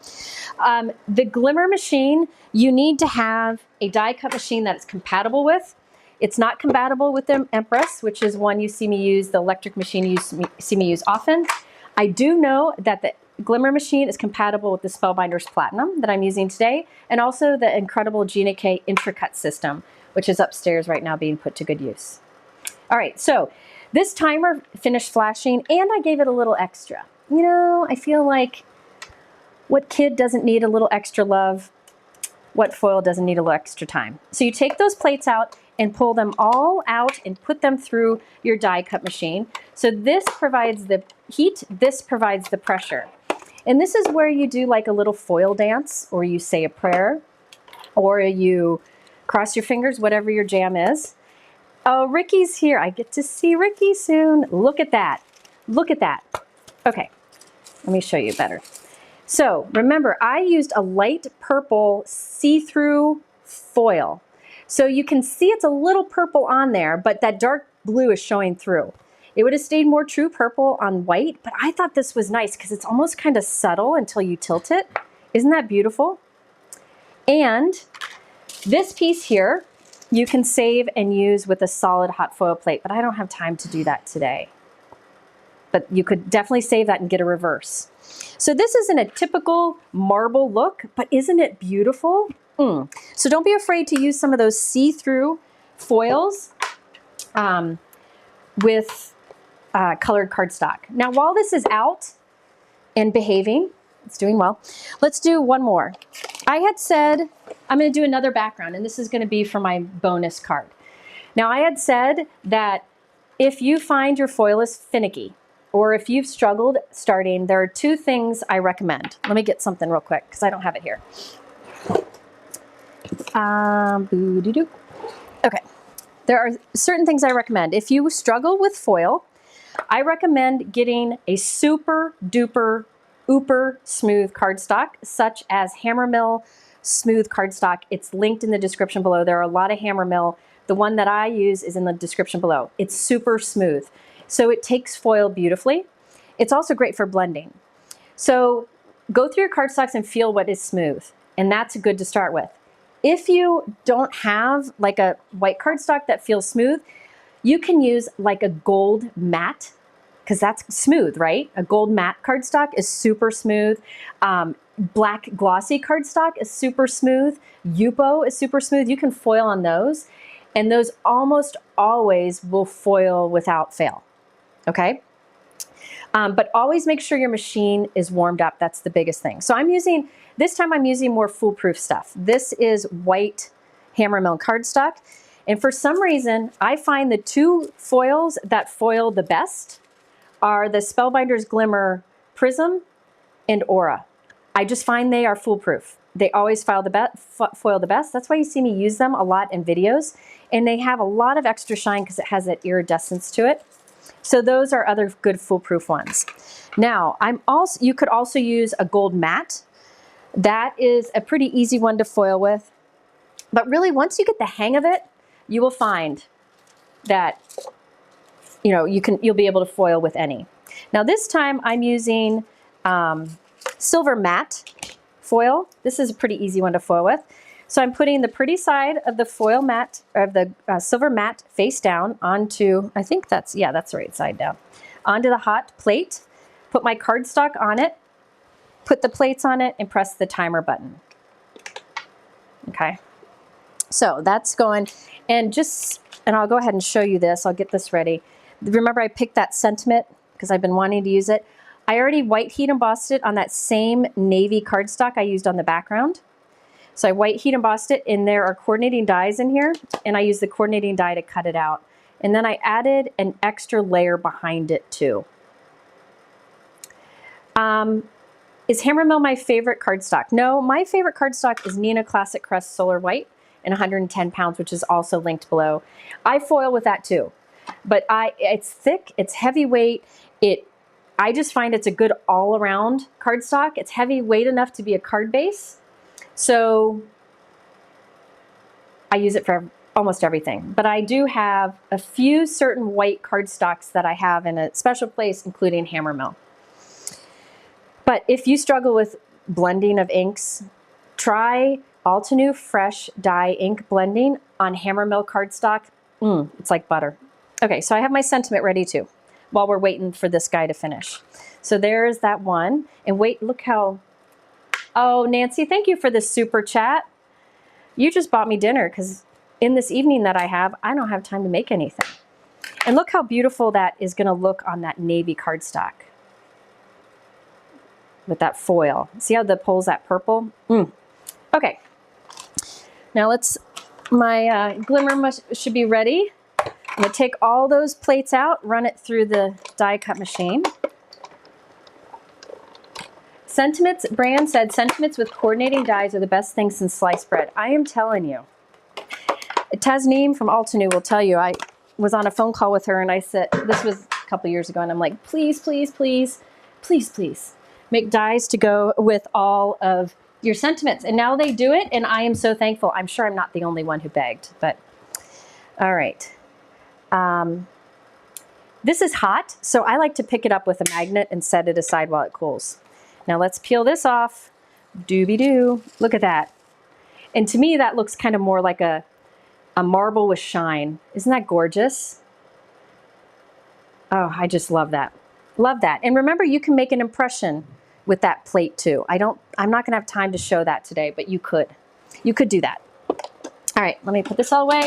The glimmer machine, you need to have a die cut machine that it's compatible with. It's not compatible with the Empress, which is one you see me use, the electric machine you see me use often. I do know that the glimmer machine is compatible with the Spellbinders Platinum that I'm using today, and also the incredible Gina K Intracut system, which is upstairs right now being put to good use. All right, so This timer finished flashing and I gave it a little extra. You know, I feel like what kid doesn't need a little extra love? What foil doesn't need a little extra time? So you take those plates out and pull them all out and put them through your die cut machine. So this provides the heat, this provides the pressure. And this is where you do like a little foil dance, or you say a prayer, or you cross your fingers, whatever your jam is. Oh, Ricky's here. I get to see Ricky soon. Look at that. Look at that. Okay, let me show you better. So remember, I used a light purple see-through foil. So you can see it's a little purple on there, but that dark blue is showing through. It would have stayed more true purple on white, but I thought this was nice because it's almost kind of subtle until you tilt it. Isn't that beautiful? And this piece here, you can save and use with a solid hot foil plate, but I don't have time to do that today. But you could definitely save that and get a reverse. So this isn't a typical marble look, but isn't it beautiful? So don't be afraid to use some of those see-through foils with colored cardstock. Now, while this is out and behaving, it's doing well, let's do one more. I had said I'm going to do another background, and this is going to be for my bonus card. Now, I had said that if you find your foil is finicky, or if you've struggled starting, there are two things I recommend. Let me get something real quick because I don't have it here. Okay, there are certain things I recommend. If you struggle with foil, I recommend getting a super duper ooper smooth cardstock, such as Hammermill smooth cardstock. It's linked in the description below. There are a lot of Hammermill. The one that I use is in the description below. It's super smooth. So it takes foil beautifully. It's also great for blending. So go through your cardstocks and feel what is smooth. And that's good to start with. If you don't have like a white cardstock that feels smooth, you can use like a gold matte, because that's smooth, right? A gold matte cardstock is super smooth. Black glossy cardstock is super smooth. Yupo is super smooth. You can foil on those. And those almost always will foil without fail. Okay? But always make sure your machine is warmed up. That's the biggest thing. So this time I'm using more foolproof stuff. This is white Hammermill cardstock. And for some reason, I find the two foils that foil the best are the Spellbinders Glimmer Prism and Aura. I just find they are foolproof. They always foil the best. That's why you see me use them a lot in videos. And they have a lot of extra shine because it has that iridescence to it. So those are other good foolproof ones. Now, you could also use a gold matte. That is a pretty easy one to foil with. But really, once you get the hang of it, you will find that you'll be able to foil with any. Now this time I'm using silver matte foil. This is a pretty easy one to foil with. So I'm putting the pretty side of the foil matte, or the silver matte face down onto, I think that's the right side down, onto the hot plate, put my cardstock on it, put the plates on it, and press the timer button. Okay, so that's going, and I'll go ahead and show you this. I'll get this ready. Remember I picked that sentiment because I've been wanting to use it. I already white heat embossed it on that same navy cardstock I used on the background. So I white heat embossed it, and there are coordinating dies in here, and I used the coordinating die to cut it out. And then I added an extra layer behind it too. Is Hammermill my favorite cardstock? No, my favorite cardstock is Neenah Classic Crest Solar White in 110 pounds, which is also linked below. I foil with that too, but it's thick, it's heavyweight. I just find it's a good all-around cardstock. It's heavyweight enough to be a card base. So I use it for almost everything, but I do have a few certain white cardstocks that I have in a special place, including Hammermill. But if you struggle with blending of inks, try Altenew Fresh Dye Ink Blending on Hammermill cardstock. It's like butter. Okay, so I have my sentiment ready too, while we're waiting for this guy to finish. So there's that one. And wait, look how, oh, Nancy, thank you for the super chat. You just bought me dinner because in this evening that I don't have time to make anything. And look how beautiful that is going to look on that navy cardstock with that foil. See how the pulls that purple? Okay. Now my glimmer should be ready. I'm going to take all those plates out, run it through the die cut machine. Sentiments, Bran said, sentiments with coordinating dies are the best thing since sliced bread. I am telling you. Tasneem from Altenew will tell you, I was on a phone call with her and I said, this was a couple years ago, and I'm like, please, please, please, please, please, make dies to go with all of your sentiments. And now they do it, and I am so thankful. I'm sure I'm not the only one who begged, but all right. This is hot, so I like to pick it up with a magnet and set it aside while it cools. Now let's peel this off. Doobie-doo. Look at that. And to me, that looks kind of more like a marble with shine. Isn't that gorgeous? Oh, I just love that. Love that. And remember, you can make an impression with that plate too. I'm not gonna have time to show that today, but you could. You could do that. All right, let me put this all away.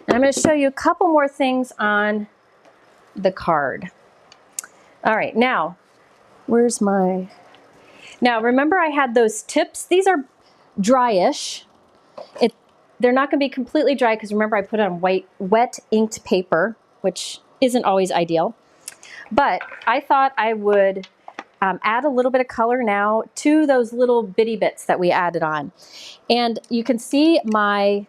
And I'm gonna show you a couple more things on the card. All right, now, where's my... Now, remember I had those tips? These are dry-ish. They're not going to be completely dry because remember I put it on wet inked paper, which isn't always ideal. But I thought I would add a little bit of color now to those little bitty bits that we added on. And you can see my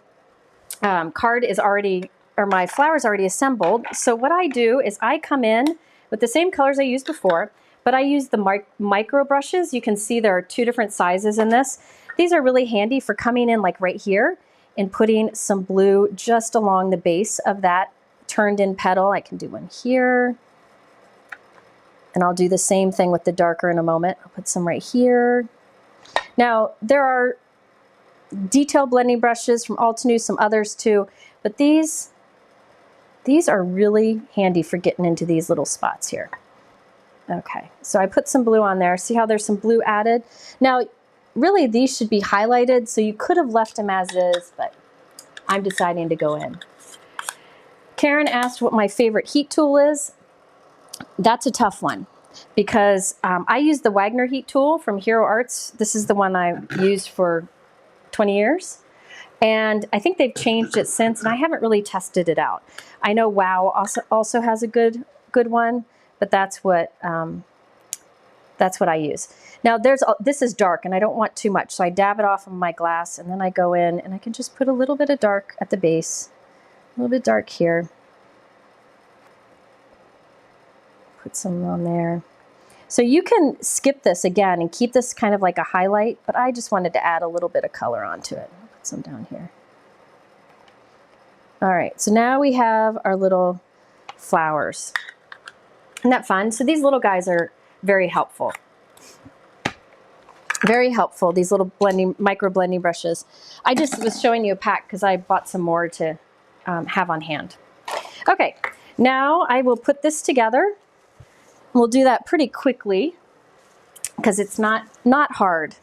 card is already, or my flower is already assembled. So what I do is I come in with the same colors I used before, but I use the micro brushes. You can see there are 2 different sizes in this. These are really handy for coming in like right here and putting some blue just along the base of that turned in petal. I can do one here. And I'll do the same thing with the darker in a moment. I'll put some right here. Now, there are detail blending brushes from Altenew, some others too, but these are really handy for getting into these little spots here. Okay, so I put some blue on there. See how there's some blue added? Now, really, these should be highlighted, so you could have left them as is, but I'm deciding to go in. Karen asked what my favorite heat tool is. That's a tough one because I use the Wagner heat tool from Hero Arts. This is the one I've used for 20 years. And I think they've changed it since, and I haven't really tested it out. I know Wow also has a good one, but that's what I use. Now this is dark and I don't want too much, so I dab it off of my glass and then I go in and I can just put a little bit of dark at the base, a little bit dark here. Put some on there. So you can skip this again and keep this kind of like a highlight, but I just wanted to add a little bit of color onto it. I'll put some down here. All right, so now we have our little flowers. Isn't that fun? So these little guys are very helpful. Very helpful, these little micro blending brushes. I just was showing you a pack because I bought some more to have on hand. Okay, now I will put this together. We'll do that pretty quickly because it's not hard.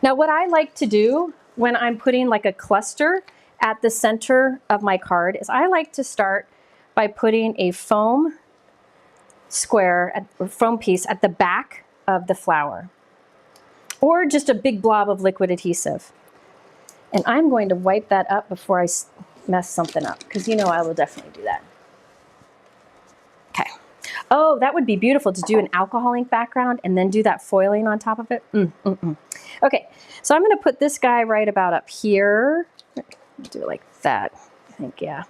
Now what I like to do when I'm putting like a cluster at the center of my card is I like to start by putting a foam square or foam piece at the back of the flower, or just a big blob of liquid adhesive. And I'm going to wipe that up before I mess something up, because you know I will definitely do that. Okay. Oh, that would be beautiful to do an alcohol ink background and then do that foiling on top of it. Okay, so I'm going to put this guy right about up here. Do it like that, I think, yeah.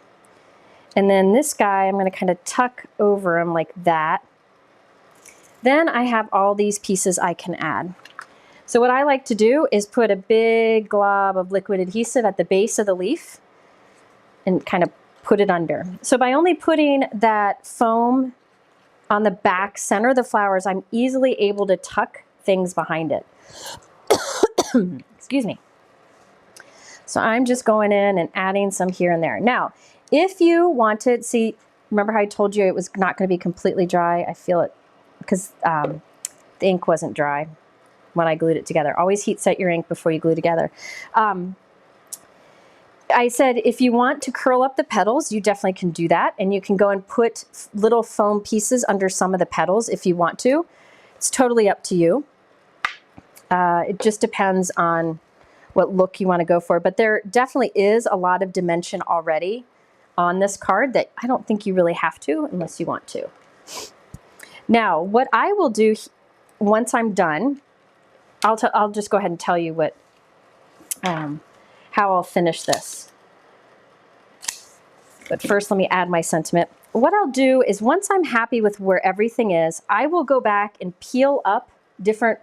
And then this guy, I'm going to kind of tuck over him like that. Then I have all these pieces I can add. So what I like to do is put a big glob of liquid adhesive at the base of the leaf and kind of put it under. So by only putting that foam on the back center of the flowers, I'm easily able to tuck things behind it. Excuse me. So I'm just going in and adding some here and there. Now, if you wanted, see, remember how I told you it was not going to be completely dry? I feel it because the ink wasn't dry when I glued it together. Always heat set your ink before you glue together. I said if you want to curl up the petals, you definitely can do that. And you can go and put little foam pieces under some of the petals if you want to. It's totally up to you. It just depends on what look you want to go for. But there definitely is a lot of dimension already on this card that I don't think you really have to unless you want to. Now, what I will do once I'm done, I'll just go ahead and tell you what how I'll finish this. But first, let me add my sentiment. What I'll do is once I'm happy with where everything is, I will go back and peel up different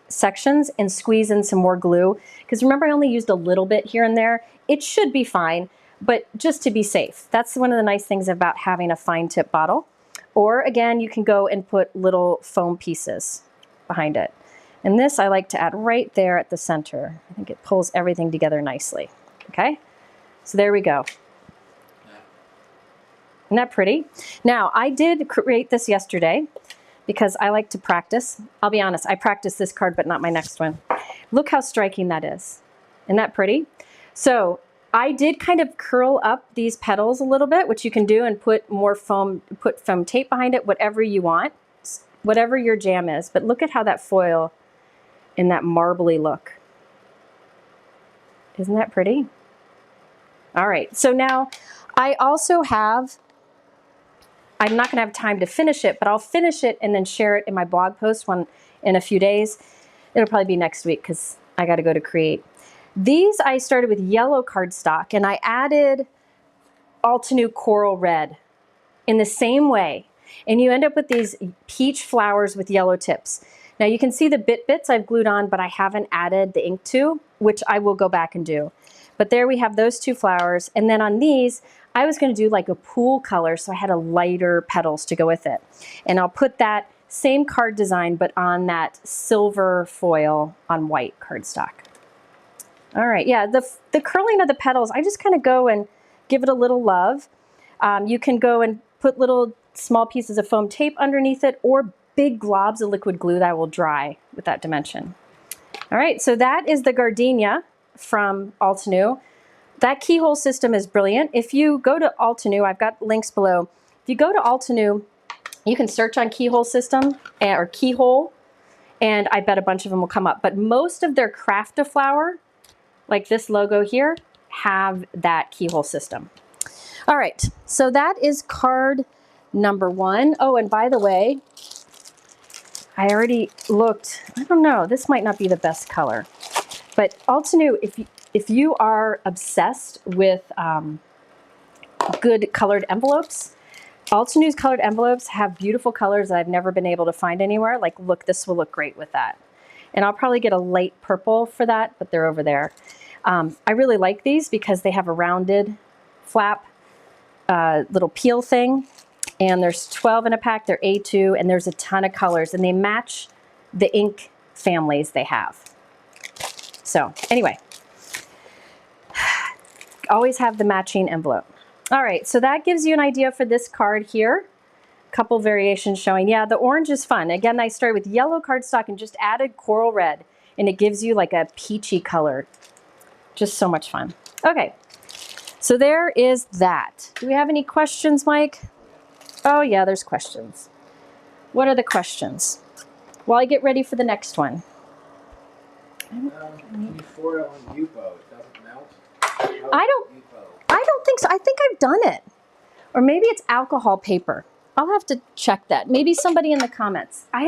sections and squeeze in some more glue. Because remember, I only used a little bit here and there. It should be fine, but just to be safe. That's one of the nice things about having a fine tip bottle. Or again, you can go and put little foam pieces behind it. And this I like to add right there at the center. I think it pulls everything together nicely. Okay, so there we go. Isn't that pretty? Now, I did create this yesterday because I like to practice. I'll be honest, I practiced this card, but not my next one. Look how striking that is. Isn't that pretty? So I did kind of curl up these petals a little bit, which you can do, and put more foam, put foam tape behind it, whatever you want, whatever your jam is. But look at how that foil in that marbly look. Isn't that pretty? All right, so now I also have, I'm not gonna have time to finish it, but I'll finish it and then share it in my blog post in a few days. It'll probably be next week because I gotta go to create. These I started with yellow cardstock and I added Altenew Coral Red in the same way. And you end up with these peach flowers with yellow tips. Now you can see the bits I've glued on, but I haven't added the ink to, which I will go back and do. But there we have those two flowers. And then on these, I was gonna do like a pool color, so I had a lighter petals to go with it. And I'll put that same card design, but on that silver foil on white cardstock. All right, yeah, the curling of the petals, I just kind of go and give it a little love. You can go and put little small pieces of foam tape underneath it or big globs of liquid glue that will dry with that dimension. All right, so that is the Gardenia from Altenew. That keyhole system is brilliant. If you go to Altenew, I've got links below. If you go to Altenew, you can search on keyhole system or keyhole, and I bet a bunch of them will come up. But most of their Craft-A-Flower, like this logo here, have that keyhole system. All right, so that is card number 1. Oh, and by the way, I already looked, I don't know, this might not be the best color, but Altenew, if you are obsessed with good colored envelopes, Altenew's colored envelopes have beautiful colors that I've never been able to find anywhere. Like, look, this will look great with that. And I'll probably get a light purple for that, but they're over there. I really like these because they have a rounded flap, little peel thing. And there's 12 in a pack, they're A2, and there's a ton of colors, and they match the ink families they have. So anyway, always have the matching envelope. All right, so that gives you an idea for this card here. Couple variations showing. Yeah, the orange is fun. Again, I started with yellow cardstock and just added coral red, and it gives you like a peachy color. Just so much fun. Okay, so there is that. Do we have any questions, Mike? Oh yeah, there's questions. What are the questions? While I get ready for the next one. Can you foil on Yupo? It doesn't melt? I don't think so. I think I've done it. Or maybe it's alcohol paper. I'll have to check that. Maybe somebody in the comments. I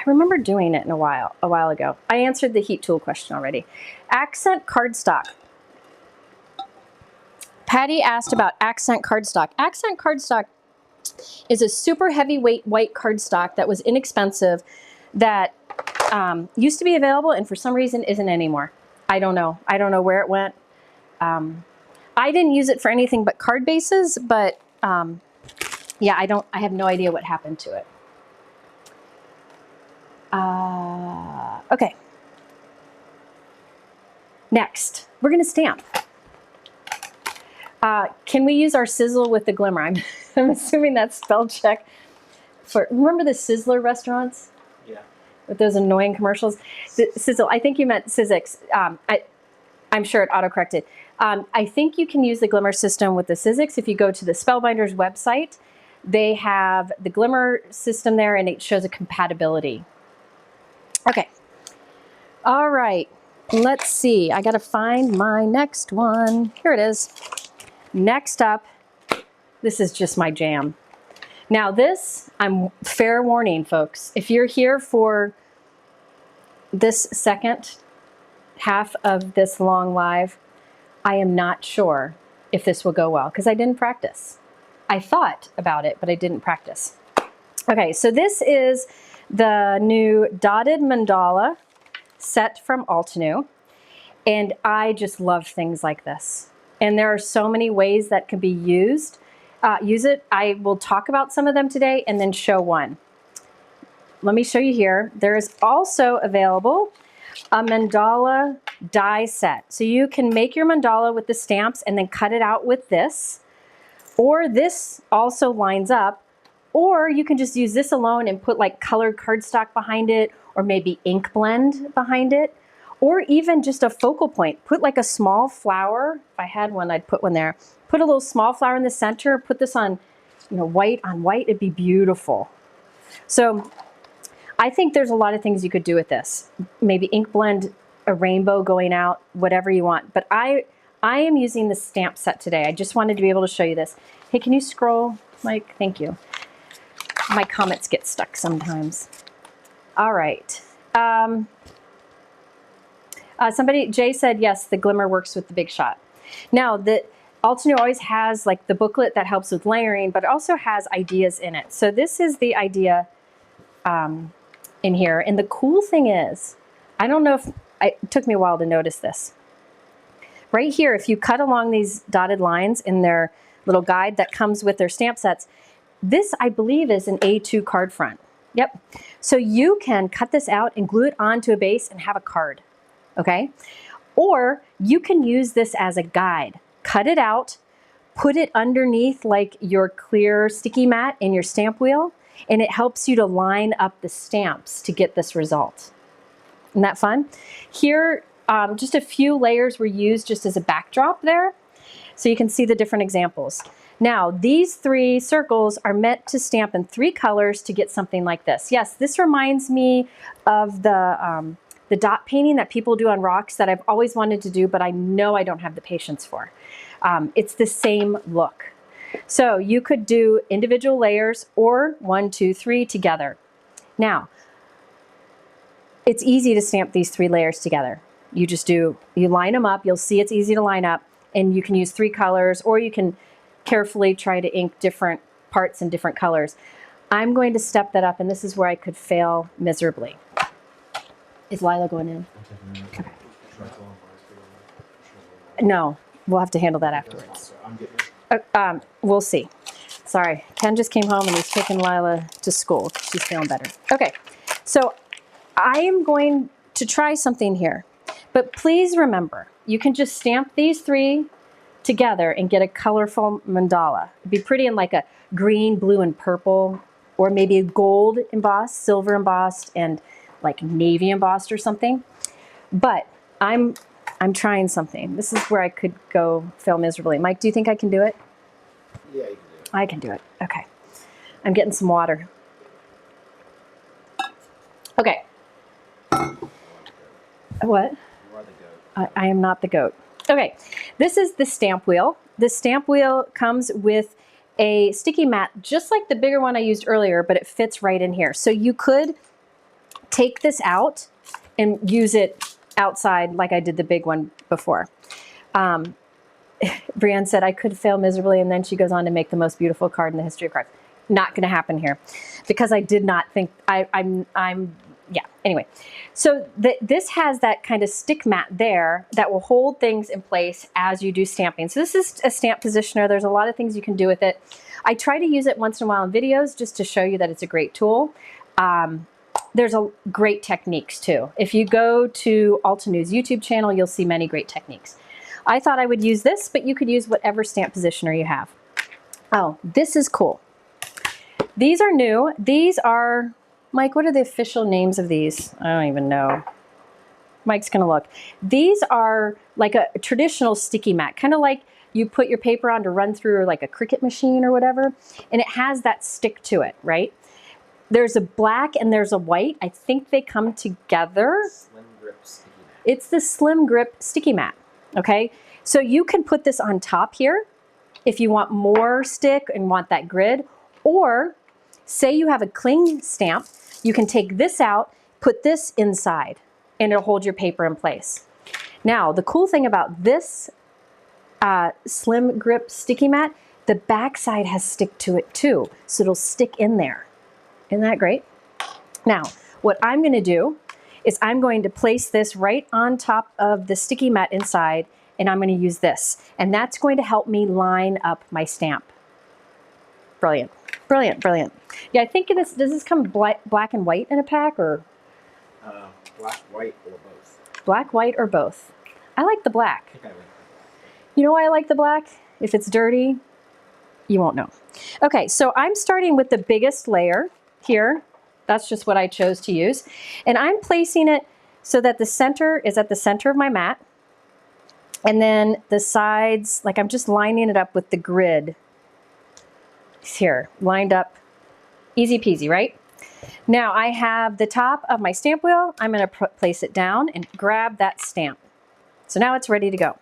remember doing it a while ago. I answered the heat tool question already. Accent cardstock. Patty asked about accent cardstock. Accent cardstock is a super heavyweight white cardstock that was inexpensive that used to be available and for some reason isn't anymore. I don't know. I don't know where it went. I didn't use it for anything but card bases, but yeah, I have no idea what happened to it. Okay. Next, we're gonna stamp. Can we use our sizzle with the glimmer? I'm assuming that's spell check. Remember the Sizzler restaurants? Yeah. With those annoying commercials? The sizzle, I think you meant Sizzix. I'm sure it autocorrected. I think you can use the Glimmer system with the Sizzix. If you go to the Spellbinders website, they have the Glimmer system there and it shows a compatibility. Okay. All right. Let's see. I got to find my next one. Here it is. Next up, this is just my jam. Now this, I'm fair warning, folks. If you're here for this second half of this long live, I am not sure if this will go well because I didn't practice. I thought about it, but I didn't practice. Okay, so this is the new dotted mandala set from Altenew, and I just love things like this. And there are so many ways that can be used. Use it. I will talk about some of them today and then show one. Let me show you here. There is also available a mandala die set. So you can make your mandala with the stamps and then cut it out with this. Or this also lines up. Or you can just use this alone and put like colored cardstock behind it, or maybe ink blend behind it. Or even just a focal point. Put like a small flower. If I had one, I'd put one there. Put a little small flower in the center. Put this on, white on white. It'd be beautiful. So I think there's a lot of things you could do with this. Maybe ink blend a rainbow going out, whatever you want. But I am using the stamp set today. I just wanted to be able to show you this. Hey, can you scroll, Mike? Thank you. My comments get stuck sometimes. All right. Jay said, yes, the Glimmer works with the Big Shot. Now, the Altenew always has like the booklet that helps with layering, but it also has ideas in it. So this is the idea in here. And the cool thing is, I don't know if, it took me a while to notice this. Right here, if you cut along these dotted lines in their little guide that comes with their stamp sets, this, I believe, is an A2 card front. Yep. So you can cut this out and glue it onto a base and have a card. Okay? Or you can use this as a guide. Cut it out, put it underneath like your clear sticky mat in your stamp wheel, and it helps you to line up the stamps to get this result. Isn't that fun? Here, just a few layers were used just as a backdrop there, so you can see the different examples. Now, these 3 circles are meant to stamp in 3 colors to get something like this. Yes, this reminds me of the dot painting that people do on rocks that I've always wanted to do, but I know I don't have the patience for. It's the same look. So you could do individual layers or 1, 2, 3 together. Now, it's easy to stamp these 3 layers together. You line them up, you'll see it's easy to line up, and you can use 3 colors, or you can carefully try to ink different parts in different colors. I'm going to step that up, and this is where I could fail miserably. Is Lila going in? Okay. No, we'll have to handle that afterwards. We'll see. Sorry, Ken just came home and he's taking Lila to school. She's feeling better. Okay, so I am going to try something here. But please remember, you can just stamp these 3 together and get a colorful mandala. It'd be pretty in like a green, blue, and purple, or maybe a gold embossed, silver embossed, and like navy embossed or something. But I'm trying something. This is where I could go fail miserably. Mike, do you think I can do it? Yeah, you can do it. I can do it. Okay. I'm getting some water. Okay. What? You are the goat. I am not the goat. Okay, this is the stamp wheel. The stamp wheel comes with a sticky mat, just like the bigger one I used earlier, but it fits right in here. So you could take this out and use it outside like I did the big one before. Brienne said I could fail miserably, and then she goes on to make the most beautiful card in the history of cards. Not going to happen here, because I did not think yeah, anyway. So this has that kind of stick mat there that will hold things in place as you do stamping. So this is a stamp positioner. There's a lot of things you can do with it. I try to use it once in a while in videos just to show you that it's a great tool. There's great techniques too. If you go to Altenew's YouTube channel, you'll see many great techniques. I thought I would use this, but you could use whatever stamp positioner you have. Oh, this is cool. These are new. These are, Mike, what are the official names of these? I don't even know. Mike's gonna look. These are like a traditional sticky mat, kind of like you put your paper on to run through like a Cricut machine or whatever, and it has that stick to it, right? There's a black and there's a white. I think they come together. Slim grip sticky mat. It's the slim grip sticky mat, okay? So you can put this on top here if you want more stick and want that grid, or say you have a cling stamp, you can take this out, put this inside, and it'll hold your paper in place. Now, the cool thing about this slim grip sticky mat, the back side has stick to it too, so it'll stick in there. Isn't that great? Now, what I'm gonna do is I'm going to place this right on top of the sticky mat inside, and I'm gonna use this. And that's going to help me line up my stamp. Brilliant, brilliant, brilliant. Yeah, I think does this come black and white in a pack, or? Black, white, or both. Black, white, or both. I like the black. I think I like the black. You know why I like the black? If it's dirty, you won't know. Okay, so I'm starting with the biggest layer here. That's just what I chose to use. And I'm placing it so that the center is at the center of my mat. And then the sides, like I'm just lining it up with the grid. It's here, lined up. Easy peasy, right? Now I have the top of my stamp wheel. I'm gonna place it down and grab that stamp. So now it's ready to go.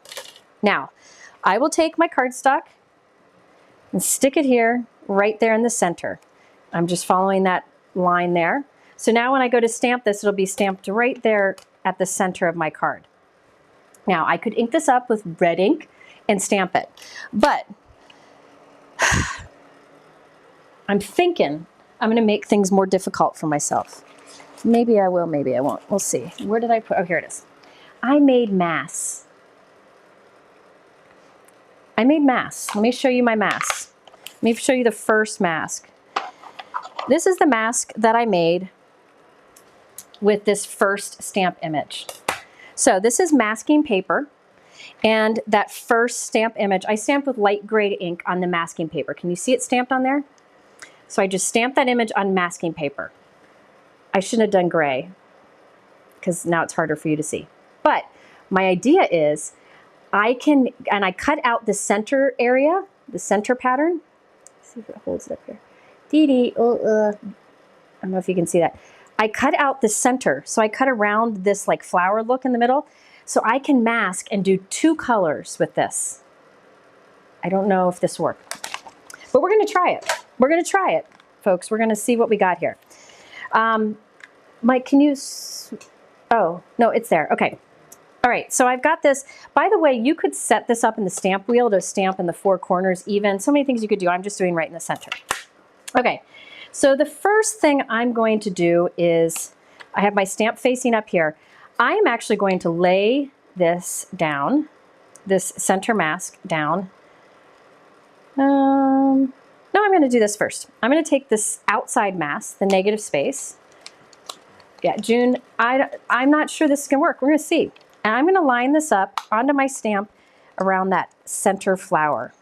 Now, I will take my cardstock and stick it here, right there in the center. I'm just following that line there. So now when I go to stamp this, it'll be stamped right there at the center of my card. Now, I could ink this up with red ink and stamp it, but I'm thinking I'm gonna make things more difficult for myself. Maybe I will, maybe I won't. We'll see. Where did I put, oh, here it is. I made masks. I made masks. Let me show you my masks. Let me show you the first mask. This is the mask that I made with this first stamp image. So this is masking paper, and that first stamp image, I stamped with light gray ink on the masking paper. Can you see it stamped on there? So I just stamped that image on masking paper. I shouldn't have done gray, because now it's harder for you to see. But my idea is I can, and I cut out the center area, the center pattern. Let's see if it holds it up here. I don't know if you can see that. I cut out the center, so I cut around this like flower look in the middle, so I can mask and do two colors with this. I don't know if this worked, but we're gonna try it. We're gonna try it, folks. We're gonna see what we got here. Mike, can you, oh, no, it's there, okay. All right, so I've got this. By the way, you could set this up in the stamp wheel to stamp in the four corners even. So many things you could do. I'm just doing right in the center. Okay, so the first thing I'm going to do is, I have my stamp facing up here. I am actually going to lay this down, this center mask down. No, I'm going to do this first. I'm going to take this outside mask, the negative space. Yeah, June, I'm not sure this can work. We're going to see. And I'm going to line this up onto my stamp around that center flower.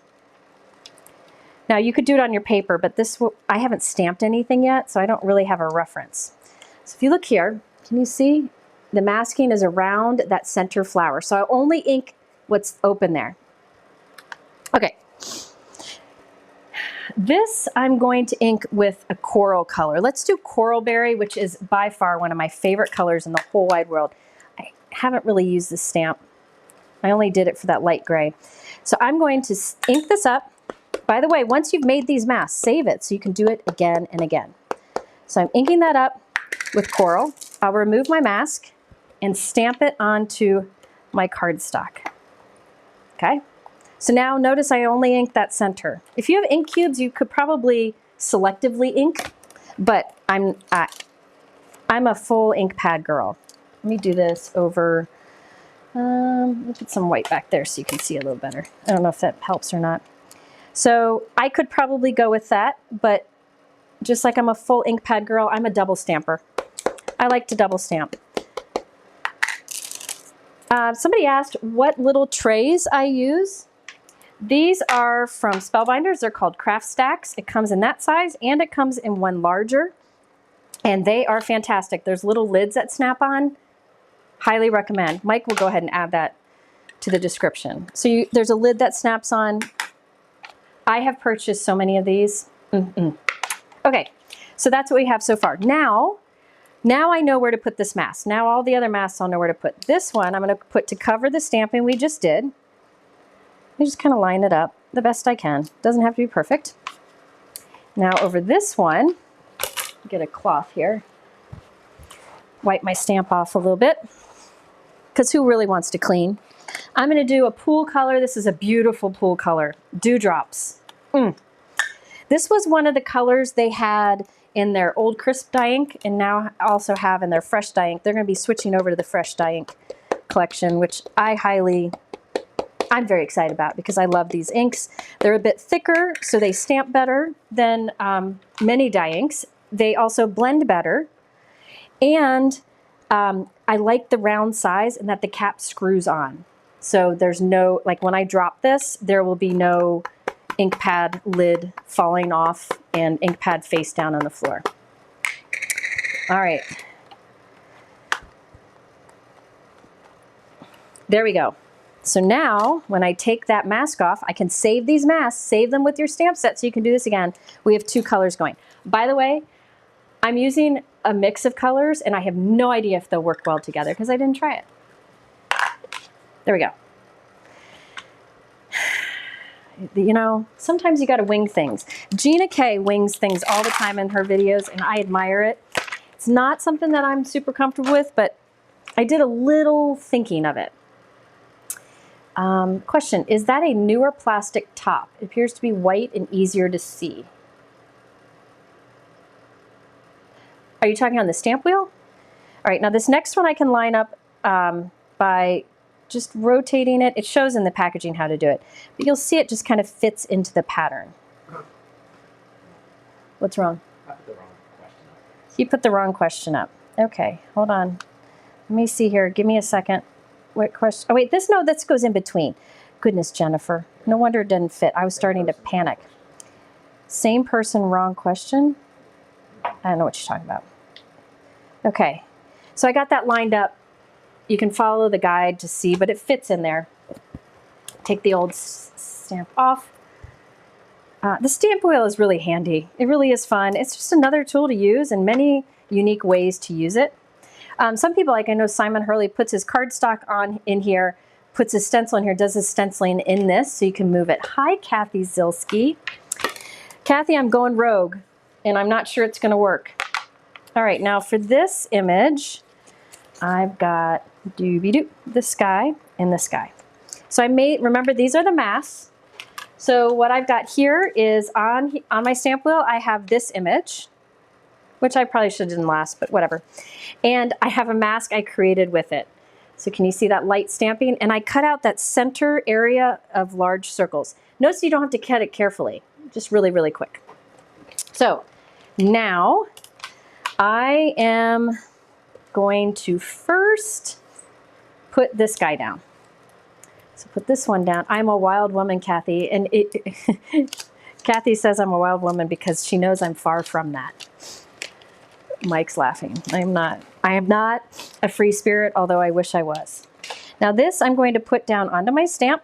Now you could do it on your paper, but this I haven't stamped anything yet, so I don't really have a reference. So if you look here, can you see the masking is around that center flower? So I only ink what's open there. Okay. This I'm going to ink with a coral color. Let's do Coral Berry, which is by far one of my favorite colors in the whole wide world. I haven't really used this stamp. I only did it for that light gray. So I'm going to ink this up. By the way, once you've made these masks, save it so you can do it again and again. So I'm inking that up with coral. I'll remove my mask and stamp it onto my cardstock. Okay? So now notice I only inked that center. If you have ink cubes, you could probably selectively ink, but I'm a full ink pad girl. Let me do this over, let me put some white back there so you can see a little better. I don't know if that helps or not. So I could probably go with that, but just like I'm a full ink pad girl, I'm a double stamper. I like to double stamp. Somebody asked what little trays I use. These are from Spellbinders. They're called craft stacks. It comes in that size and it comes in one larger, and they are fantastic. There's little lids that snap on. Highly recommend. Mike will go ahead and add that to the description. So there's a lid that snaps on. I have purchased so many of these. Okay, so that's what we have so far. Now I know where to put this mask. Now all the other masks I'll know where to put. This one I'm going to put to cover the stamping we just did. I just kind of line it up the best I can. Doesn't have to be perfect. Now over this one, get a cloth here. Wipe my stamp off a little bit, because who really wants to clean? I'm going to do a pool color. This is a beautiful pool color. Dewdrops. This was one of the colors they had in their old crisp dye ink, and now also have in their fresh dye ink. They're going to be switching over to the fresh dye ink collection, which I'm very excited about because I love these inks. They're a bit thicker, so they stamp better than many dye inks. They also blend better. And I like the round size and that the cap screws on. So there's no, like when I drop this, there will be no ink pad lid falling off and ink pad face down on the floor. All right. There we go. So now when I take that mask off, I can save these masks, save them with your stamp set so you can do this again. We have 2 colors going. By the way, I'm using a mix of colors and I have no idea if they'll work well together because I didn't try it. There we go. You know, sometimes you got to wing things. Gina K wings things all the time in her videos and I admire it. It's not something that I'm super comfortable with, but I did a little thinking of it. Question, is that a newer plastic top? It appears to be white and easier to see. Are you talking on the stamp wheel? All right, now this next one I can line up by just rotating it. It shows in the packaging how to do it, but you'll see it just kind of fits into the pattern. What's wrong? I put the wrong question up. You put the wrong question up. Okay, hold on. Let me see here. Give me a second. What question? Oh wait, this goes in between. Goodness, Jennifer. No wonder it didn't fit. I was starting to panic. Same person, wrong question. I don't know what you're talking about. Okay, so I got that lined up. You can follow the guide to see, but it fits in there. Take the old stamp off. The stamp wheel is really handy. It really is fun. It's just another tool to use and many unique ways to use it. Some people, like I know Simon Hurley, puts his cardstock on in here, puts his stencil in here, does his stenciling in this so you can move it. Hi, Kathy Zilski. Kathy, I'm going rogue, and I'm not sure it's going to work. All right, now for this image, I've got the sky and the sky. So I made, remember these are the masks. So what I've got here is on my stamp wheel, I have this image, which I probably should have done last, but whatever. And I have a mask I created with it. So can you see that light stamping? And I cut out that center area of large circles. Notice you don't have to cut it carefully, just really, really quick. So now I am going to first put this guy down. So put this one down. I'm a wild woman, Kathy. And Kathy says I'm a wild woman because she knows I'm far from that. Mike's laughing. I am not a free spirit, although I wish I was. Now this I'm going to put down onto my stamp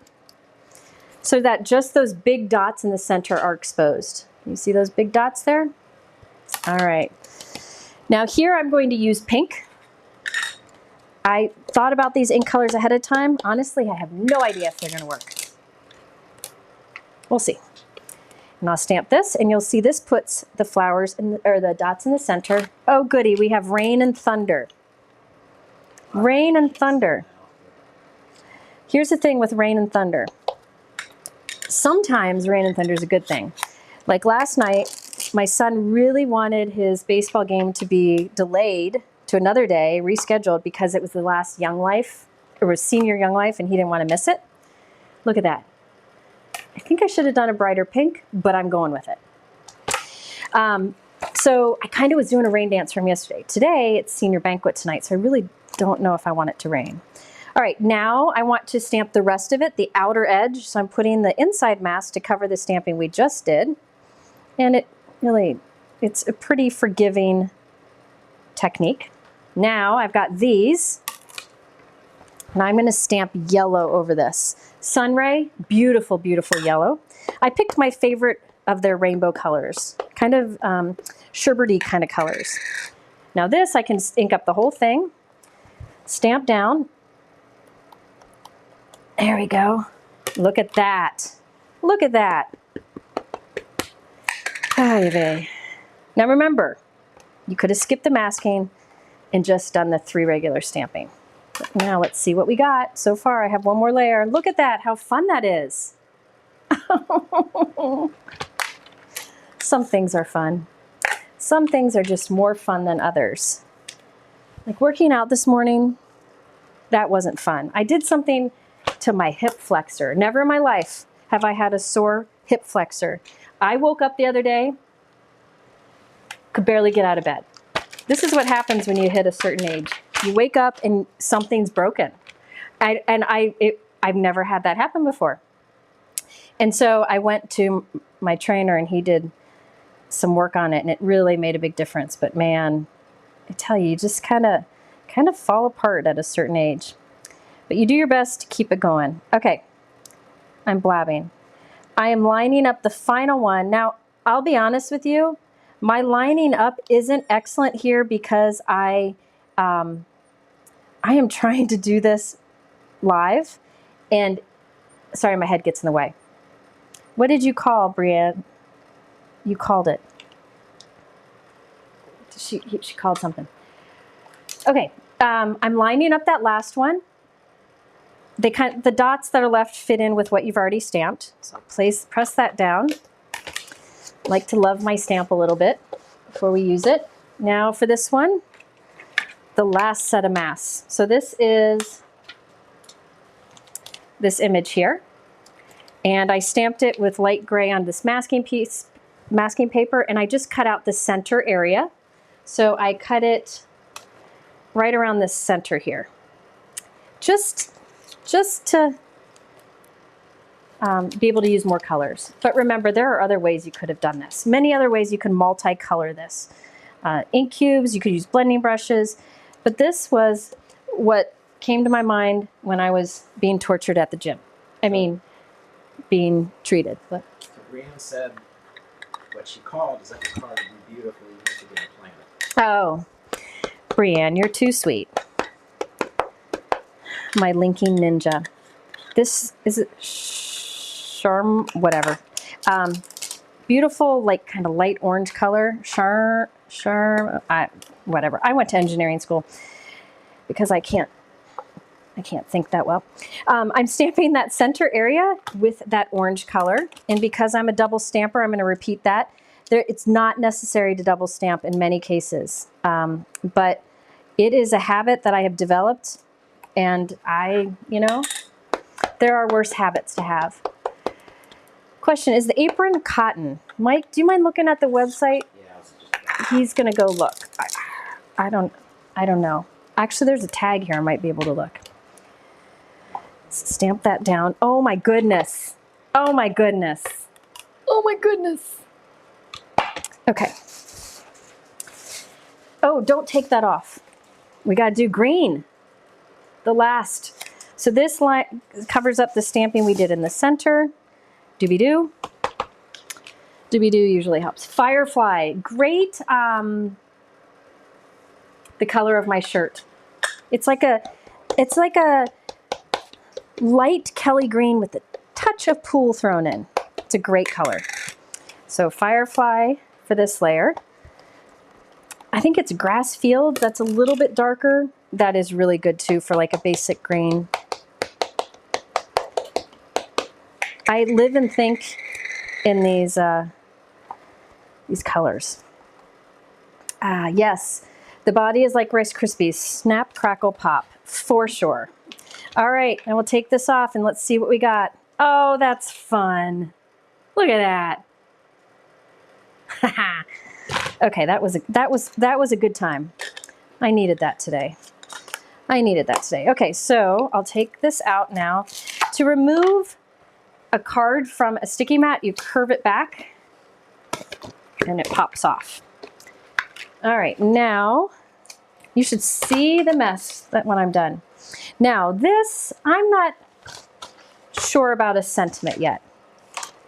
so that just those big dots in the center are exposed. You see those big dots there? All right. Now here I'm going to use pink. I thought about these ink colors ahead of time. Honestly, I have no idea if they're going to work. We'll see. And I'll stamp this, and you'll see this puts the flowers or the dots in the center. Oh goody, we have rain and thunder. Rain and thunder. Here's the thing with rain and thunder. Sometimes rain and thunder is a good thing. Like last night, my son really wanted his baseball game to be delayed to another day, rescheduled, because it was the last Young Life, or was senior Young Life, and he didn't want to miss it. Look at that. I think I should have done a brighter pink, but I'm going with it. So I kind of was doing a rain dance from yesterday. Today, it's senior banquet tonight, so I really don't know if I want it to rain. All right, now I want to stamp the rest of it, the outer edge. So I'm putting the inside mask to cover the stamping we just did. And it's a pretty forgiving technique. Now I've got these. Now I'm going to stamp yellow over this. Sunray, beautiful, beautiful yellow. I picked my favorite of their rainbow colors, kind of sherbety kind of colors. Now this, I can ink up the whole thing, stamp down. There we go. Look at that. Look at that. Ay vey. Now remember, you could have skipped the masking and just done the 3 regular stamping. But now let's see what we got. So far I have one more layer. Look at that, how fun that is. Some things are fun. Some things are just more fun than others. Like working out this morning, that wasn't fun. I did something to my hip flexor. Never in my life have I had a sore hip flexor. I woke up the other day, could barely get out of bed. This is what happens when you hit a certain age. You wake up and something's broken. I've never had that happen before. And so I went to my trainer and he did some work on it and it really made a big difference. But man, I tell you, you just kind of fall apart at a certain age. But you do your best to keep it going. Okay, I'm blabbing. I am lining up the final one. Now, I'll be honest with you, my lining up isn't excellent here because I am trying to do this live and sorry, my head gets in the way. What did you call, Brienne? You called it. She called something. Okay, I'm lining up that last one. The dots that are left fit in with what you've already stamped. So press that down. I like to love my stamp a little bit before we use it. Now for this one, the last set of masks. So this is this image here. And I stamped it with light gray on this masking paper, and I just cut out the center area. So I cut it right around this center here. Just to be able to use more colors. But remember, there are other ways you could have done this. Many other ways you can multicolor this. Ink cubes, you could use blending brushes, but this was what came to my mind when I was being tortured at the gym. I mean, being treated. But Brienne said what she called is that the card would be beautiful even if you didn't plan it. oh, Brienne, you're too sweet. My linking ninja. This is it charm, whatever. Beautiful, like kind of light orange color. Whatever. I went to engineering school because I can't think that well. I'm stamping that center area with that orange color. And because I'm a double stamper, I'm going to repeat that. It's not necessary to double stamp in many cases. But it is a habit that I have developed. And there are worse habits to have. Question, is the apron cotton? Mike, do you mind looking at the website? Yeah, He's going to go look. I don't know. Actually, there's a tag here. I might be able to look. Stamp that down. Oh my goodness. Oh my goodness. Oh my goodness. Okay. Oh, don't take that off. We got to do green. The last. So this line covers up the stamping we did in the center. Doobie-doo. Doobie-doo usually helps. Firefly. Great. The color of my shirt. It's like a light Kelly green with a touch of pool thrown in. It's a great color. So Firefly for this layer. I think it's Grass Field. That's a little bit darker. That is really good too for like a basic green. I live and think in these colors. Yes, the body is like Rice Krispies. Snap, crackle, pop, for sure. All right, and we'll take this off and let's see what we got. Oh, that's fun. Look at that. Okay, that was a good time. I needed that today. Okay, so I'll take this out now. To remove a card from a sticky mat, you curve it back and it pops off. All right, now you should see the mess that when I'm done. Now this, I'm not sure about a sentiment yet.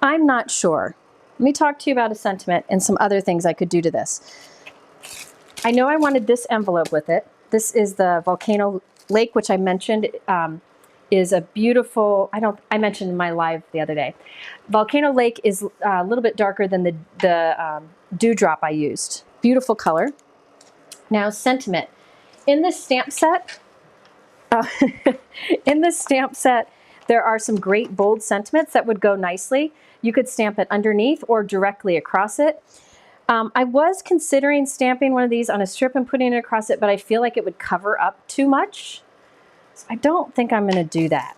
I'm not sure. Let me talk to you about a sentiment and some other things I could do to this. I know I wanted this envelope with it. This is the Volcano Lake, which I mentioned is a beautiful, I mentioned in my live the other day. Volcano Lake is a little bit darker than the Dewdrop I used. Beautiful color. Now sentiment. In this stamp set, there are some great bold sentiments that would go nicely. You could stamp it underneath or directly across it. I was considering stamping one of these on a strip and putting it across it, but I feel like it would cover up too much. So I don't think I'm going to do that.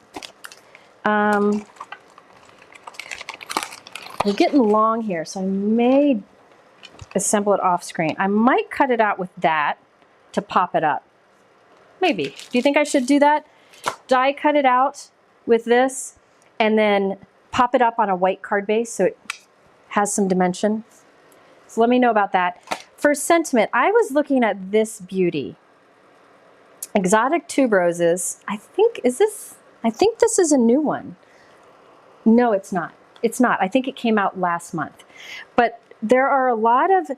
We're getting long here, so I may assemble it off screen. I might cut it out with that to pop it up. Maybe. Do you think I should do that? Die cut it out with this and then pop it up on a white card base so it has some dimension? So let me know about that. For sentiment, I was looking at this beauty. Exotic Tube Roses. I think this is a new one. No, it's not. It's not. I think it came out last month. But there are a lot of,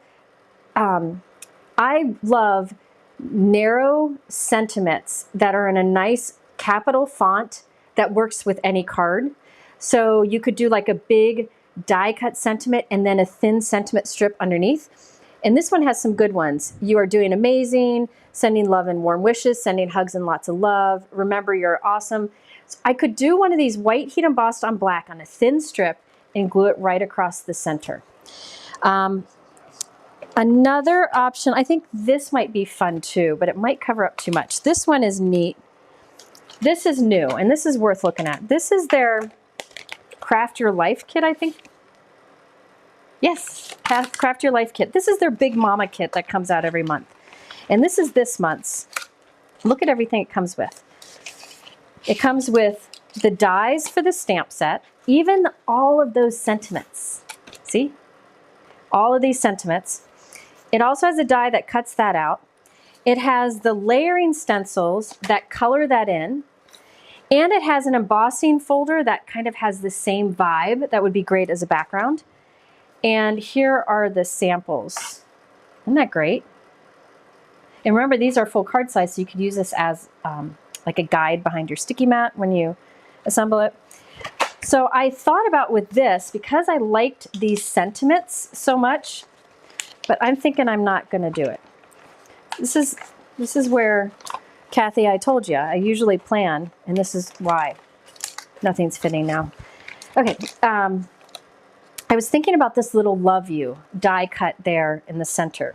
I love narrow sentiments that are in a nice capital font that works with any card. So you could do like a big die cut sentiment and then a thin sentiment strip underneath. And this one has some good ones. You are doing amazing, sending love and warm wishes, sending hugs and lots of love. Remember, you're awesome. So I could do one of these white heat embossed on black on a thin strip and glue it right across the center. Another option, I think this might be fun too, but it might cover up too much. This one is neat. This is new, and this is worth looking at. This is their Craft Your Life kit, I think. Yes, Craft Your Life kit. This is their Big Mama kit that comes out every month. And this is this month's. Look at everything it comes with. It comes with the dies for the stamp set, even all of those sentiments. See? All of these sentiments. It also has a die that cuts that out. It has the layering stencils that color that in. And it has an embossing folder that kind of has the same vibe that would be great as a background. And here are the samples. Isn't that great? And remember, these are full card size, so you could use this as like a guide behind your sticky mat when you assemble it. So I thought about with this, because I liked these sentiments so much, but I'm thinking I'm not going to do it. This is where, Kathy, I told you, I usually plan, and this is why. Nothing's fitting now. Okay, I was thinking about this little Love You die cut there in the center.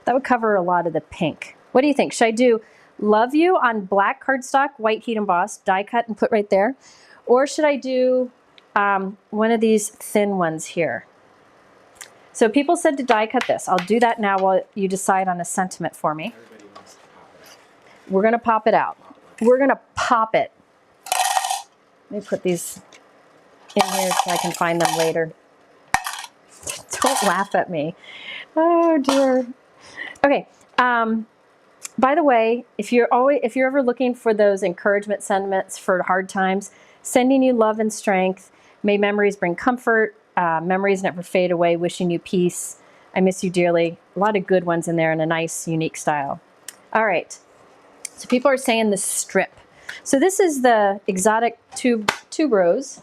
That would cover a lot of the pink. What do you think? Should I do Love You on black cardstock, white heat embossed, die cut and put right there? Or should I do one of these thin ones here? So people said to die cut this. I'll do that now while you decide on a sentiment for me. Everybody wants to pop it out. We're gonna pop it out. We're gonna pop it. Let me put these in here so I can find them later. Don't laugh at me. Oh dear. Okay. By the way, if you're ever looking for those encouragement sentiments for hard times, sending you love and strength. May memories bring comfort. Memories never fade away. Wishing you peace. I miss you dearly. A lot of good ones in there in a nice, unique style. All right. So people are saying the strip. So this is the exotic tube rose.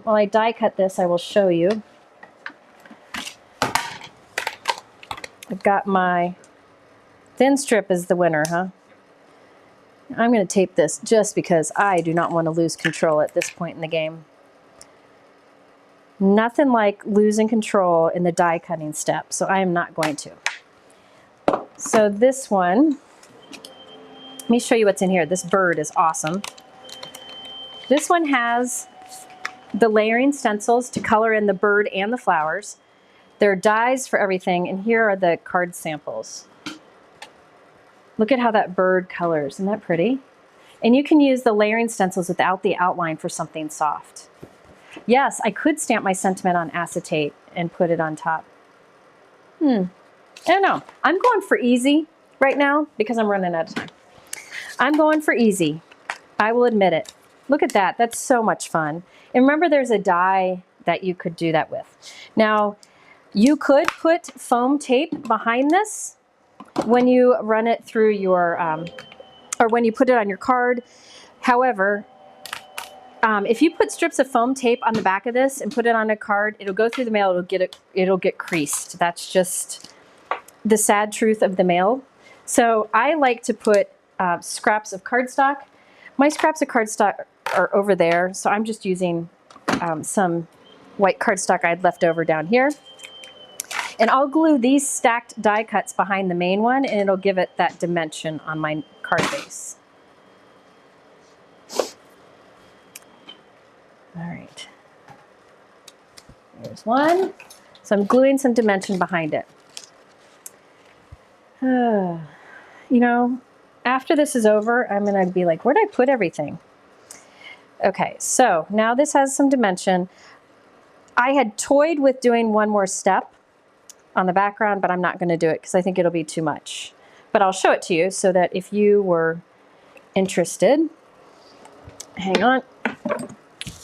While I die cut this, I will show you. I've got my thin strip is the winner, huh? I'm going to tape this just because I do not want to lose control at this point in the game. Nothing like losing control in the die cutting step, so I am not going to. So this one, let me show you what's in here. This bird is awesome. This one has the layering stencils to color in the bird and the flowers. There are dies for everything, and here are the card samples. Look at how that bird colors. Isn't that pretty? And you can use the layering stencils without the outline for something soft. Yes, I could stamp my sentiment on acetate and put it on top. I don't know. I'm going for easy right now because I'm running out of time. I'm going for easy. I will admit it. Look at that. That's so much fun. And remember, there's a die that you could do that with. Now, you could put foam tape behind this when you run it through your, or when you put it on your card. However, if you put strips of foam tape on the back of this and put it on a card, it'll go through the mail, it'll get creased. That's just the sad truth of the mail. So I like to put scraps of cardstock. My scraps of cardstock are over there, so I'm just using some white cardstock I had left over down here. And I'll glue these stacked die cuts behind the main one, and it'll give it that dimension on my card base. All right, there's one. So I'm gluing some dimension behind it. You know, after this is over, I'm gonna be like, where'd I put everything? Okay, so now this has some dimension. I had toyed with doing one more step on the background, but I'm not gonna do it because I think it'll be too much. But I'll show it to you so that if you were interested, hang on.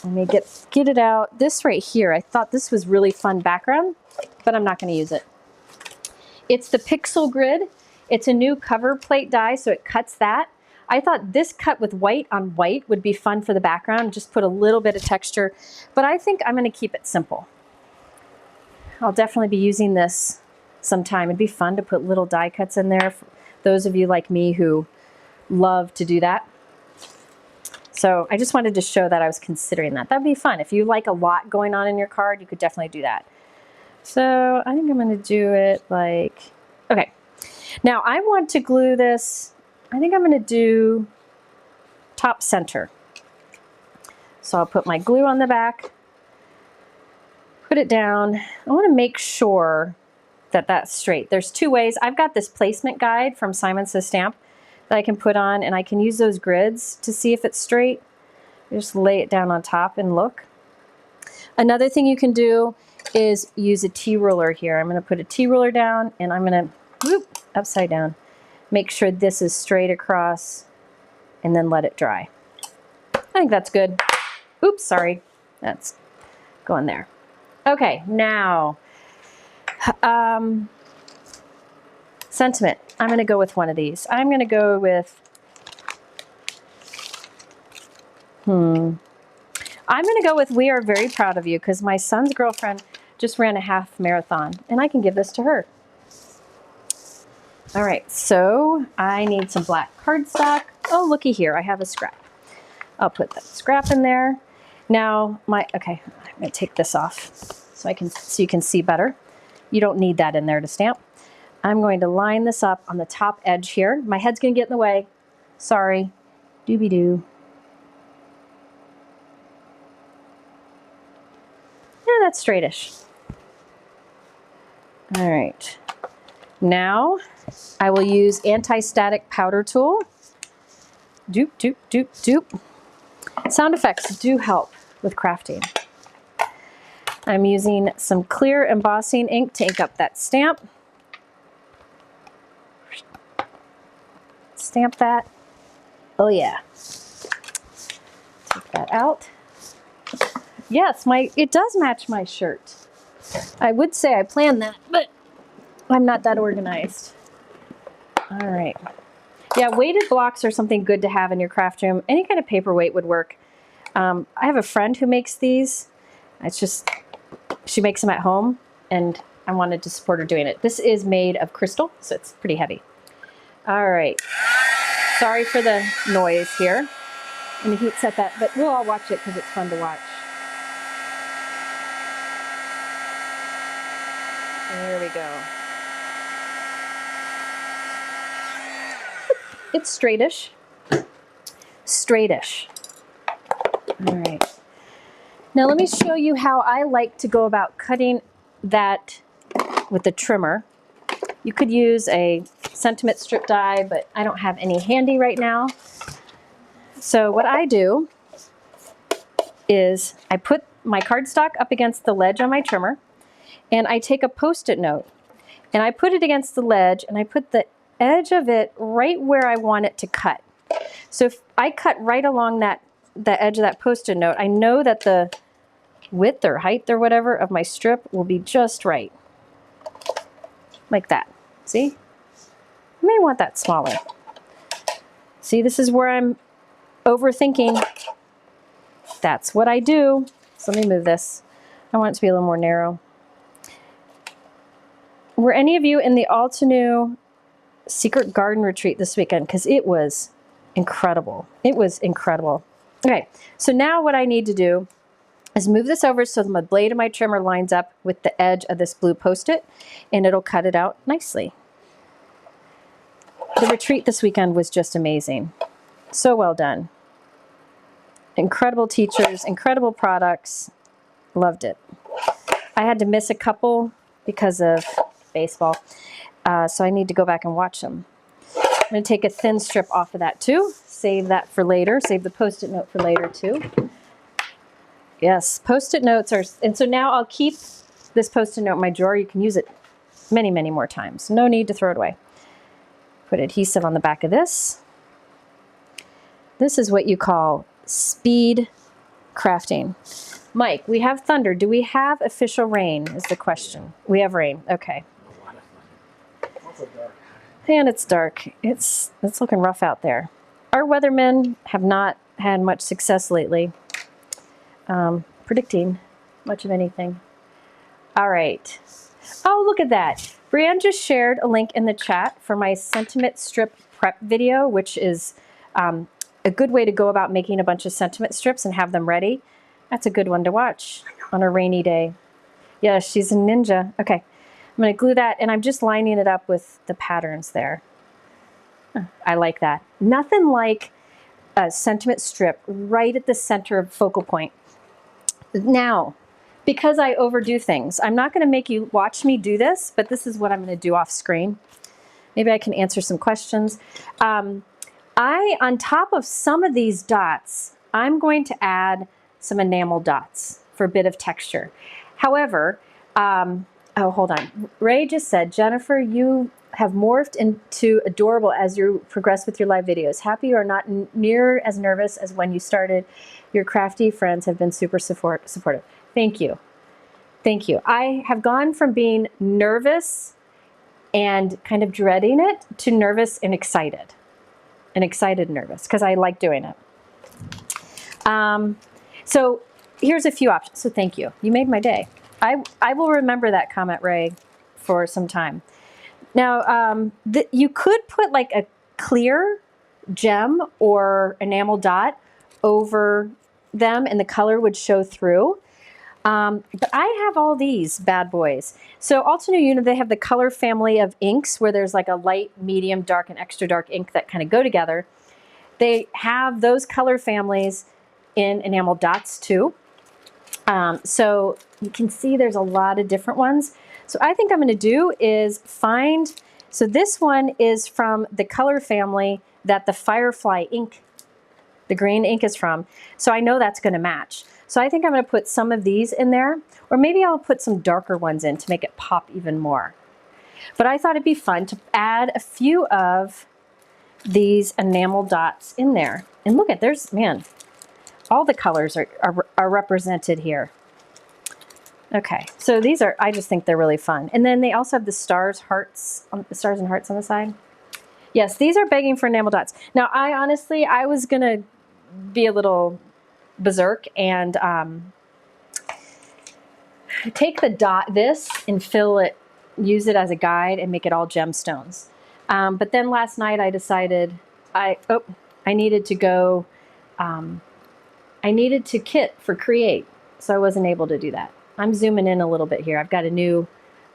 Let me get it out. This right here, I thought this was really fun background, but I'm not going to use it. It's the Pixel Grid. It's a new cover plate die, so it cuts that. I thought this cut with white on white would be fun for the background, just put a little bit of texture, but I think I'm going to keep it simple. I'll definitely be using this sometime. It'd be fun to put little die cuts in there for those of you like me who love to do that. So I just wanted to show that I was considering that. That'd be fun. If you like a lot going on in your card, you could definitely do that. So I think I'm going to do it like, okay. Now I want to glue this, I think I'm going to do top center. So I'll put my glue on the back, put it down. I want to make sure that that's straight. There's two ways. I've got this placement guide from Simon Says Stamp that I can put on, and I can use those grids to see if it's straight. Just lay it down on top and look. Another thing you can do is use a T-ruler here. I'm going to put a T-ruler down, and I'm going to whoop, upside down. Make sure this is straight across, and then let it dry. I think that's good. Oops, sorry. That's going there. Okay, now, sentiment. I'm going to go with one of these. I'm going to go with, I'm going to go with We Are Very Proud of You, because my son's girlfriend just ran a half marathon, and I can give this to her. All right, so I need some black cardstock. Oh, looky here, I have a scrap. I'll put that scrap in there. Now, okay, I'm going to take this off so you can see better. You don't need that in there to stamp. I'm going to line this up on the top edge here. My head's going to get in the way. Sorry. Doobie-doo. Yeah, that's straightish. All right. Now, I will use anti-static powder tool. Doop, doop, doop, doop. Sound effects do help with crafting. I'm using some clear embossing ink to ink up that stamp. Stamp that. Oh yeah. Take that out. Yes, it does match my shirt. I would say I planned that, but I'm not that organized. All right. Yeah, weighted blocks are something good to have in your craft room. Any kind of paperweight would work. I have a friend who makes these. It's just, she makes them at home, and I wanted to support her doing it. This is made of crystal, so it's pretty heavy. All right. Sorry for the noise here. And the heat set that, but we'll all watch it because it's fun to watch. There we go. It's straightish. Straightish. All right. Now let me show you how I like to go about cutting that with the trimmer. You could use a sentiment strip die, but I don't have any handy right now. So what I do is I put my cardstock up against the ledge on my trimmer, and I take a Post-it note and I put it against the ledge, and I put the edge of it right where I want it to cut. So if I cut right along the edge of that Post-it note, I know that the width or height or whatever of my strip will be just right. Like that. See? I may want that smaller. See, this is where I'm overthinking. That's what I do. So let me move this. I want it to be a little more narrow. Were any of you in the Altenew Secret Garden Retreat this weekend? Because it was incredible. It was incredible. Okay, so now what I need to do is move this over so the blade of my trimmer lines up with the edge of this blue Post-it, and it'll cut it out nicely. The retreat this weekend was just amazing. So well done. Incredible teachers, incredible products. Loved it. I had to miss a couple because of baseball, so I need to go back and watch them. I'm going to take a thin strip off of that too. Save that for later. Save the Post-it note for later too. Yes, Post-it notes are, and so now I'll keep this Post-it note in my drawer. You can use it many, many more times. No need to throw it away. Put adhesive on the back of this. This is what you call speed crafting. Mike, we have thunder. Do we have official rain is the question. We have rain. Okay. A lot of fun. It's also dark. And it's dark. It's looking rough out there. Our weathermen have not had much success lately predicting much of anything. All right. Oh, look at that. Brianne just shared a link in the chat for my sentiment strip prep video, which is a good way to go about making a bunch of sentiment strips and have them ready. That's a good one to watch on a rainy day. Yeah, she's a ninja. Okay, I'm going to glue that, and I'm just lining it up with the patterns there. I like that. Nothing like a sentiment strip right at the center of focal point. Now, because I overdo things, I'm not going to make you watch me do this, but this is what I'm going to do off screen. Maybe I can answer some questions. On top of some of these dots, I'm going to add some enamel dots for a bit of texture. However, oh, hold on. Ray just said, Jennifer, you have morphed into adorable as you progress with your live videos. Happy you are not near as nervous as when you started. Your crafty friends have been super supportive. Thank you. Thank you. I have gone from being nervous and kind of dreading it to nervous and excited. And excited and nervous because I like doing it. So here's a few options. So thank you. You made my day. I will remember that comment, Ray, for some time. Now, you could put like a clear gem or enamel dot over them and the color would show through. But I have all these bad boys. So Altenew, they have the color family of inks where there's like a light, medium, dark, and extra dark ink that kind of go together. They have those color families in enamel dots too. So you can see there's a lot of different ones. So I think I'm going to do is find, so this one is from the color family that the Firefly ink, the green ink is from. So I know that's going to match. So I think I'm going to put some of these in there, or maybe I'll put some darker ones in to make it pop even more. But I thought it'd be fun to add a few of these enamel dots in there. And look at, there's, man, all the colors are represented here. Okay, so these are, I just think they're really fun. And then they also have the stars, hearts, the stars and hearts on the side. Yes, these are begging for enamel dots. Now, I was gonna be a little berserk and take the dot, this, and fill it, use it as a guide and make it all gemstones. But then last night I decided I needed to go, I needed to kit for Create, so I wasn't able to do that. I'm zooming in a little bit here. I've got a new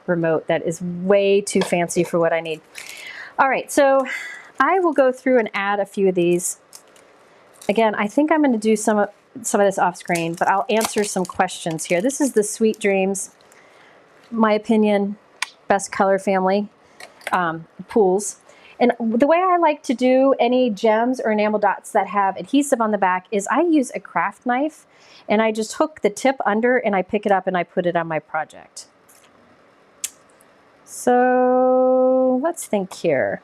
remote that is way too fancy for what I need. All right, so I will go through and add a few of these. Again, I think I'm going to do some of this off screen, but I'll answer some questions here. This is the Sweet Dreams, my opinion, best color family, pools. And the way I like to do any gems or enamel dots that have adhesive on the back is I use a craft knife and I just hook the tip under and I pick it up and I put it on my project. So let's think here.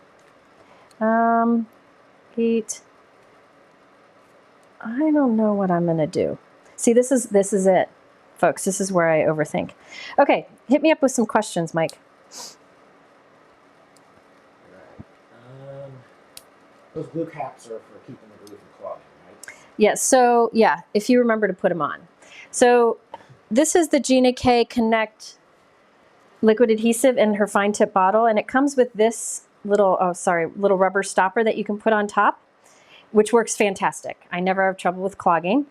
8, I don't know what I'm gonna do. See, this is it, folks. This is where I overthink. Okay, hit me up with some questions, Mike. Right. Those glue caps are for keeping the glue from clogging, right? Yes, so yeah, if you remember to put them on. So this is the Gina K Connect liquid adhesive in her fine tip bottle, and it comes with this little, little rubber stopper that you can put on top, which works fantastic. I never have trouble with clogging.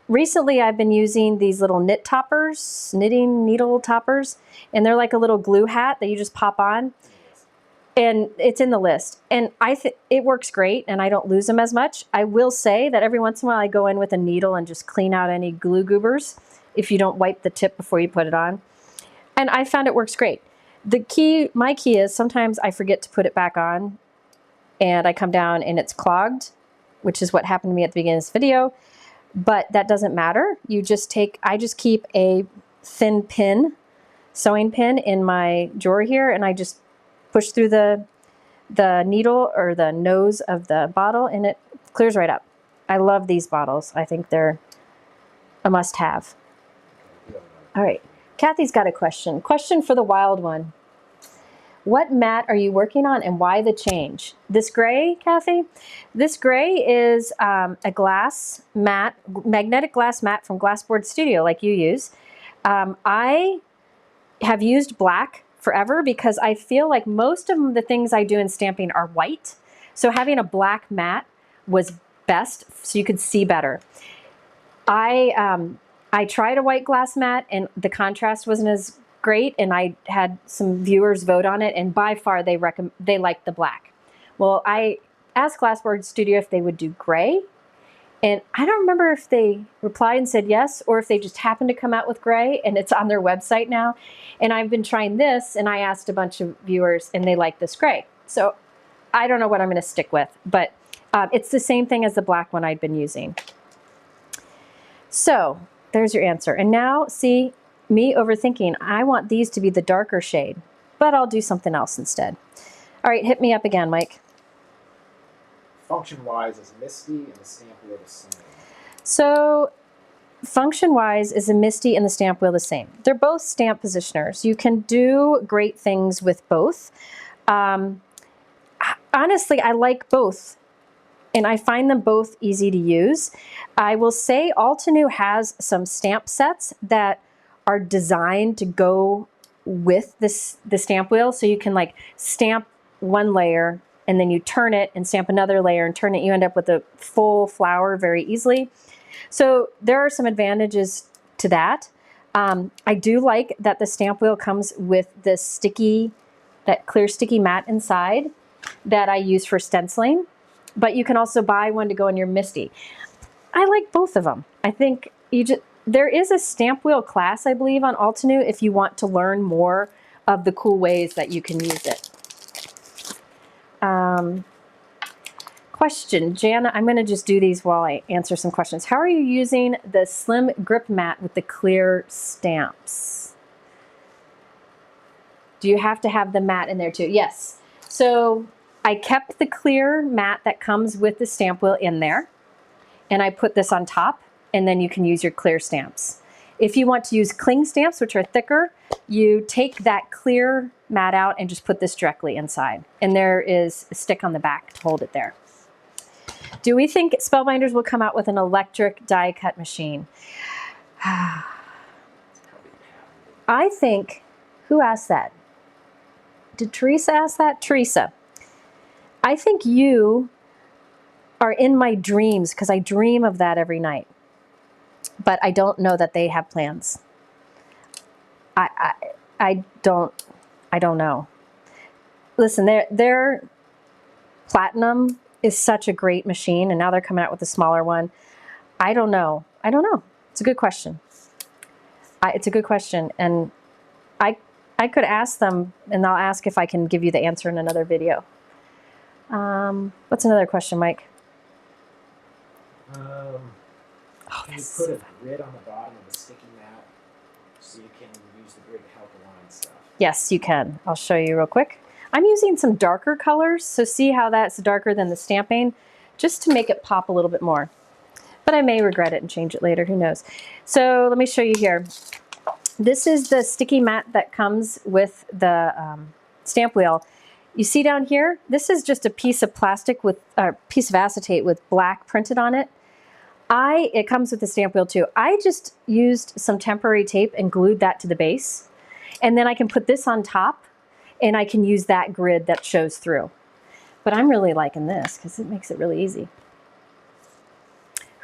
Recently, I've been using these little knitting needle toppers, and they're like a little glue hat that you just pop on, and it's in the list. And it works great, and I don't lose them as much. I will say that every once in a while I go in with a needle and just clean out any glue goobers if you don't wipe the tip before you put it on. And I found it works great. My key is sometimes I forget to put it back on, and I come down and it's clogged, which is what happened to me at the beginning of this video. But that doesn't matter. I just keep a thin pin, sewing pin in my drawer here, and I just push through the needle or the nose of the bottle, and it clears right up. I love these bottles. I think they're a must-have. All right, Kathy's got a question. Question for the wild one. What mat are you working on, and why the change? This gray, Kathy? This gray is a glass mat, magnetic glass mat from Glassboard Studio, like you use. I have used black forever because I feel like most of the things I do in stamping are white. So having a black mat was best so you could see better. I tried a white glass mat and the contrast wasn't as great, and I had some viewers vote on it, and by far they liked the black. Well, I asked Glassboard Studio if they would do gray, and I don't remember if they replied and said yes, or if they just happened to come out with gray, and it's on their website now. And I've been trying this, and I asked a bunch of viewers, and they like this gray. So I don't know what I'm going to stick with, but it's the same thing as the black one I'd been using. So there's your answer. And now, see, me overthinking, I want these to be the darker shade, but I'll do something else instead. All right, hit me up again, Mike. Function-wise, is Misty and the stamp wheel the same? So function-wise, is the Misty and the stamp wheel the same? They're both stamp positioners. You can do great things with both. Honestly, I like both, and I find them both easy to use. I will say Altenew has some stamp sets that are designed to go with the stamp wheel, so you can like stamp one layer and then you turn it and stamp another layer and turn it. You end up with a full flower very easily. So there are some advantages to that. I do like that the stamp wheel comes with this that clear sticky mat inside that I use for stenciling, but you can also buy one to go in your Misty. I like both of them. I think there is a stamp wheel class, I believe, on Altenew if you want to learn more of the cool ways that you can use it. Question, Jana, I'm going to just do these while I answer some questions. How are you using the slim grip mat with the clear stamps? Do you have to have the mat in there too? Yes. So I kept the clear mat that comes with the stamp wheel in there, and I put this on top, and then you can use your clear stamps. If you want to use cling stamps, which are thicker, you take that clear mat out and just put this directly inside. And there is a stick on the back to hold it there. Do we think Spellbinders will come out with an electric die cut machine? I think, who asked that? Did Teresa ask that? Teresa. I think you are in my dreams because I dream of that every night. But I don't know that they have plans. I don't know. Listen, their Platinum is such a great machine, and now they're coming out with a smaller one. I don't know. It's a good question. It's a good question, and I could ask them, and I'll ask if I can give you the answer in another video. What's another question, Mike? Can you put a grid on the bottom of the sticky mat so you can use the grid to help align stuff? Yes, you can. I'll show you real quick. I'm using some darker colors, so see how that's darker than the stamping. just to make it pop a little bit more. But I may regret it and change it later, who knows. So let me show you here. This is the sticky mat that comes with the stamp wheel. You see down here, this is just a piece of plastic with a piece of acetate with black printed on it. It comes with the stamp wheel too. I just used some temporary tape and glued that to the base. And then I can put this on top and I can use that grid that shows through. But I'm really liking this because it makes it really easy.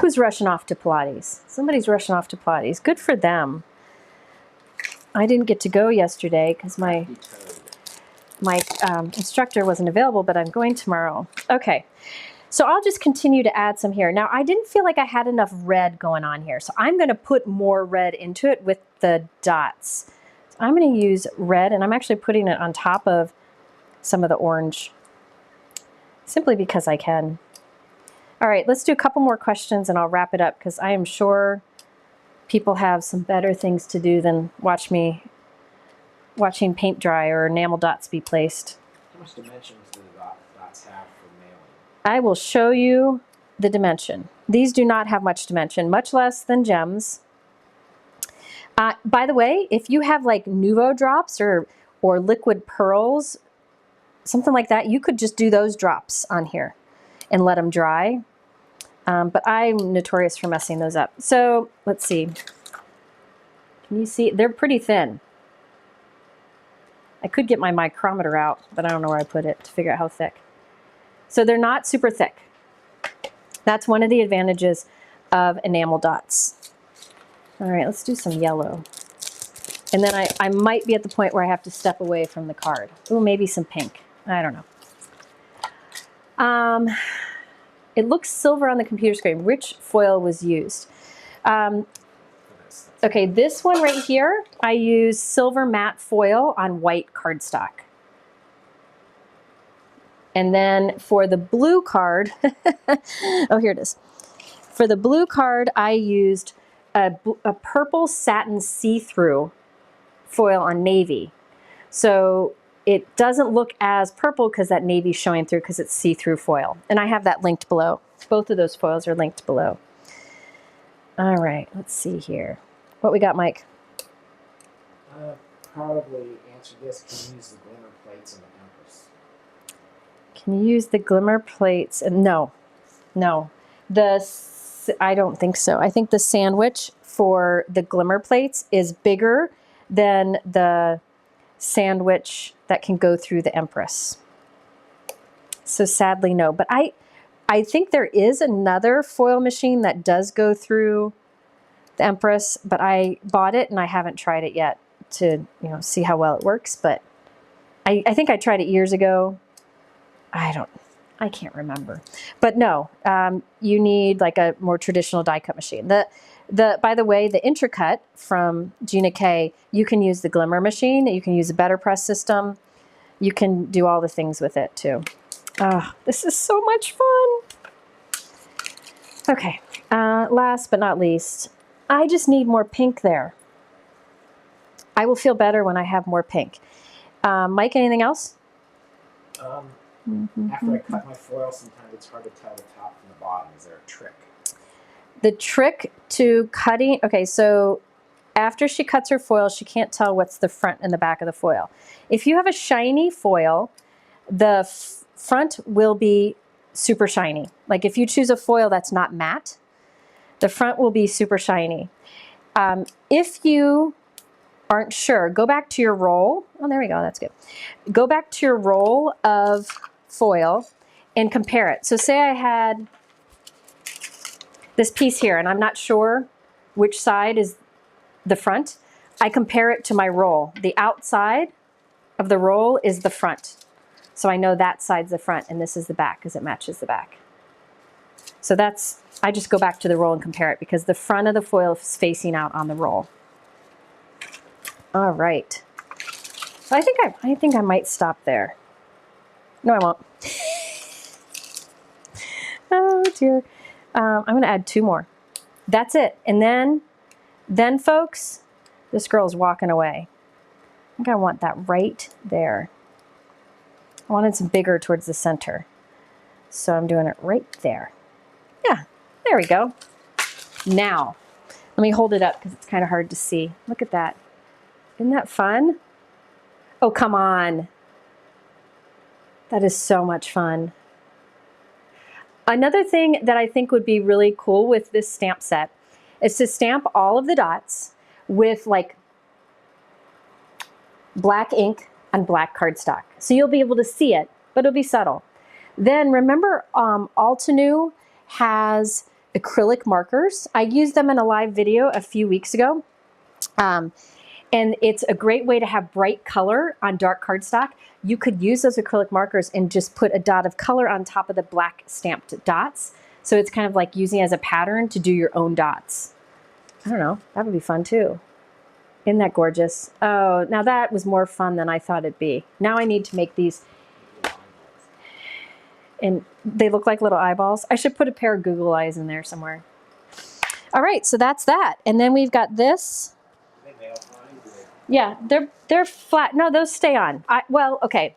Who's rushing off to Pilates? Somebody's rushing off to Pilates. Good for them. I didn't get to go yesterday because my instructor wasn't available, but I'm going tomorrow. Okay, so I'll just continue to add some here. Now, I didn't feel like I had enough red going on here, so I'm going to put more red into it with the dots. So I'm going to use red, and I'm actually putting it on top of some of the orange, simply because I can. All right, let's do a couple more questions, and I'll wrap it up, because I am sure people have some better things to do than watching paint dry or enamel dots be placed. How much dimensions do the dots have for mailing? I will show you the dimension. These do not have much dimension, much less than gems. By the way, if you have like Nuvo drops or liquid pearls, something like that, you could just do those drops on here and let them dry. But I'm notorious for messing those up. So let's see. Can you see? They're pretty thin. I could get my micrometer out, but I don't know where I put it to figure out how thick. So they're not super thick. That's one of the advantages of enamel dots. All right, let's do some yellow. And then I might be at the point where I have to step away from the card. Ooh, maybe some pink. I don't know. It looks silver on the computer screen. Which foil was used? Okay, this one right here, I use silver matte foil on white cardstock. And then for the blue card, oh, here it is. For the blue card, I used a purple satin see-through foil on navy. So it doesn't look as purple because that navy's showing through because it's see-through foil. And I have that linked below. Both of those foils are linked below. All right, let's see here. What we got, Mike? Probably answer this. Can you use the glimmer plates in the Empress? Can you use the glimmer plates? No. I don't think so. I think the sandwich for the glimmer plates is bigger than the sandwich that can go through the Empress. So sadly, no. But I think there is another foil machine that does go through the Empress, but I bought it and I haven't tried it yet to see how well it works. But I think I tried it years ago. I can't remember. But no, you need like a more traditional die cut machine. By the way, the Intracut from Gina K, you can use the glimmer machine. You can use a better press system. You can do all the things with it too. Oh, this is so much fun. Okay, last but not least, I just need more pink there. I will feel better when I have more pink. Mike, anything else? After I cut my foil, sometimes it's hard to tell the top from the bottom. Is there a trick? The trick to cutting, okay, so after she cuts her foil, she can't tell what's the front and the back of the foil. If you have a shiny foil, the front will be super shiny. Like if you choose a foil that's not matte, the front will be super shiny. If you aren't sure, go back to your roll. Oh, there we go, that's good. Go back to your roll of foil and compare it. So say I had this piece here and I'm not sure which side is the front. I compare it to my roll. The outside of the roll is the front. So I know that side's the front and this is the back because it matches the back. So I just go back to the roll and compare it because the front of the foil is facing out on the roll. All right. So I think I might stop there. No, I won't. Oh dear. I'm going to add 2 more. That's it. And then folks, this girl's walking away. I think I want that right there. I wanted some bigger towards the center. So I'm doing it right there. Yeah, there we go. Now, let me hold it up because it's kind of hard to see. Look at that. Isn't that fun? Oh, come on. That is so much fun. Another thing that I think would be really cool with this stamp set is to stamp all of the dots with like black ink on black cardstock. So you'll be able to see it, but it'll be subtle. Then remember Altenew has acrylic markers. I used them in a live video a few weeks ago. And it's a great way to have bright color on dark cardstock. You could use those acrylic markers and just put a dot of color on top of the black stamped dots. So it's kind of like using it as a pattern to do your own dots. I don't know, that would be fun too. Isn't that gorgeous? Oh, now that was more fun than I thought it'd be. Now I need to make these. And they look like little eyeballs. I should put a pair of Google eyes in there somewhere. All right, so that's that. And then we've got this. Yeah, they're flat. No, those stay on. Well, okay.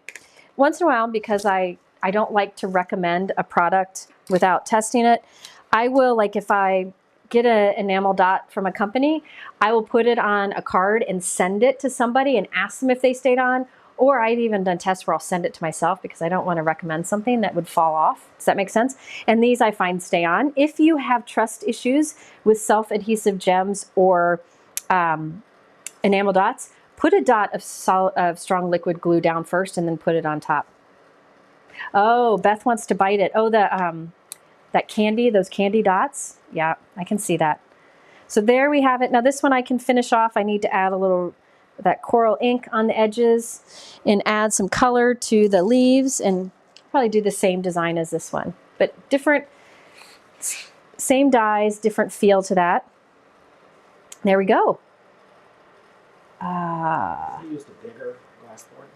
Once in a while, because I don't like to recommend a product without testing it, I will, like if I get an enamel dot from a company, I will put it on a card and send it to somebody and ask them if they stayed on. Or I've even done tests where I'll send it to myself because I don't want to recommend something that would fall off. Does that make sense? And these I find stay on. If you have trust issues with self-adhesive gems or enamel dots, put a dot of strong liquid glue down first and then put it on top. Oh, Beth wants to bite it. Oh, that candy, those candy dots. Yeah, I can see that. So there we have it. Now this one I can finish off. I need to add a little that coral ink on the edges and add some color to the leaves and probably do the same design as this one, but different, same dies, different feel to that. There we go. You used a bigger glass board?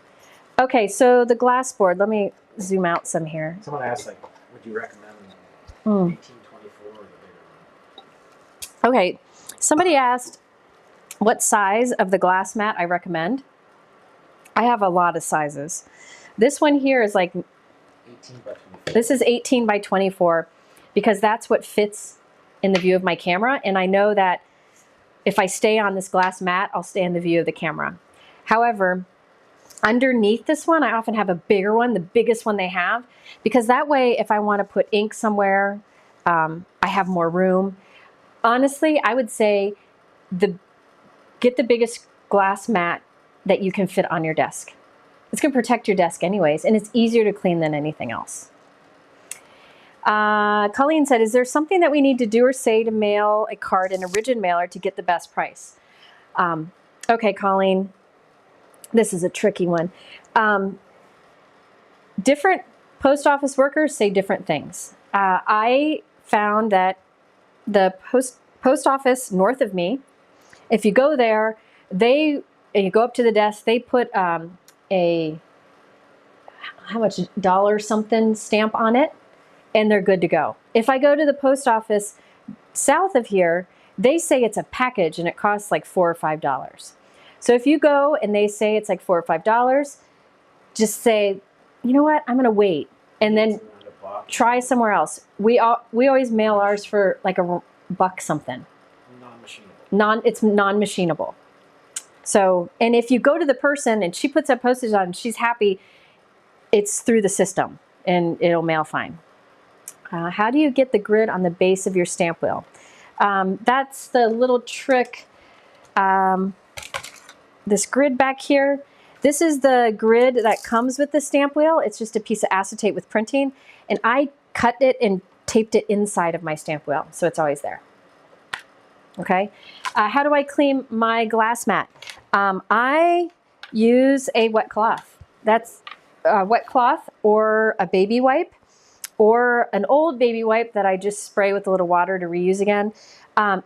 Okay, so the glass board, let me zoom out some here. Someone asked, like, would you recommend 1824 or the bigger one? Okay, somebody asked what size of the glass mat I recommend. I have a lot of sizes. This one here is like 18 by 24. This is 18 by 24 because that's what fits in the view of my camera. And I know that if I stay on this glass mat, I'll stay in the view of the camera. However, underneath this one, I often have a bigger one, the biggest one they have, because that way, if I want to put ink somewhere, I have more room. Honestly, I would say get the biggest glass mat that you can fit on your desk. It's going to protect your desk anyways, and it's easier to clean than anything else. Colleen said, is there something that we need to do or say to mail a card in a rigid mailer to get the best price? Okay, Colleen, this is a tricky one. Different post office workers say different things. I found that the post office north of me, if you go there, and you go up to the desk, they put how much dollar something stamp on it, and they're good to go. If I go to the post office south of here, they say it's a package and it costs like $4 or $5. So if you go and they say it's like $4 or $5, just say, you know what, I'm gonna wait and then try somewhere else. We always mail ours for like $1 something. Non-machinable. It's non-machinable. So, and if you go to the person and she puts that postage on and she's happy, it's through the system and it'll mail fine. How do you get the grid on the base of your stamp wheel? That's the little trick. This grid back here, this is the grid that comes with the stamp wheel. It's just a piece of acetate with printing. And I cut it and taped it inside of my stamp wheel, so it's always there. Okay, how do I clean my glass mat? I use a wet cloth. That's a wet cloth or a baby wipe or an old baby wipe that I just spray with a little water to reuse again.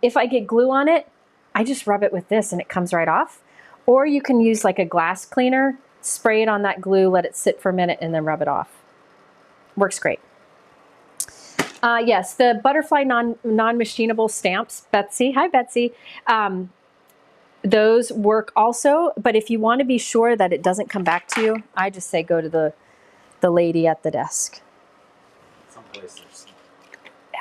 If I get glue on it, I just rub it with this and it comes right off. Or you can use like a glass cleaner, spray it on that glue, let it sit for a minute and then rub it off. Works great. Yes, the butterfly non-machinable stamps, Betsy, hi Betsy, those work also, but if you want to be sure that it doesn't come back to you, I just say go to the lady at the desk. places.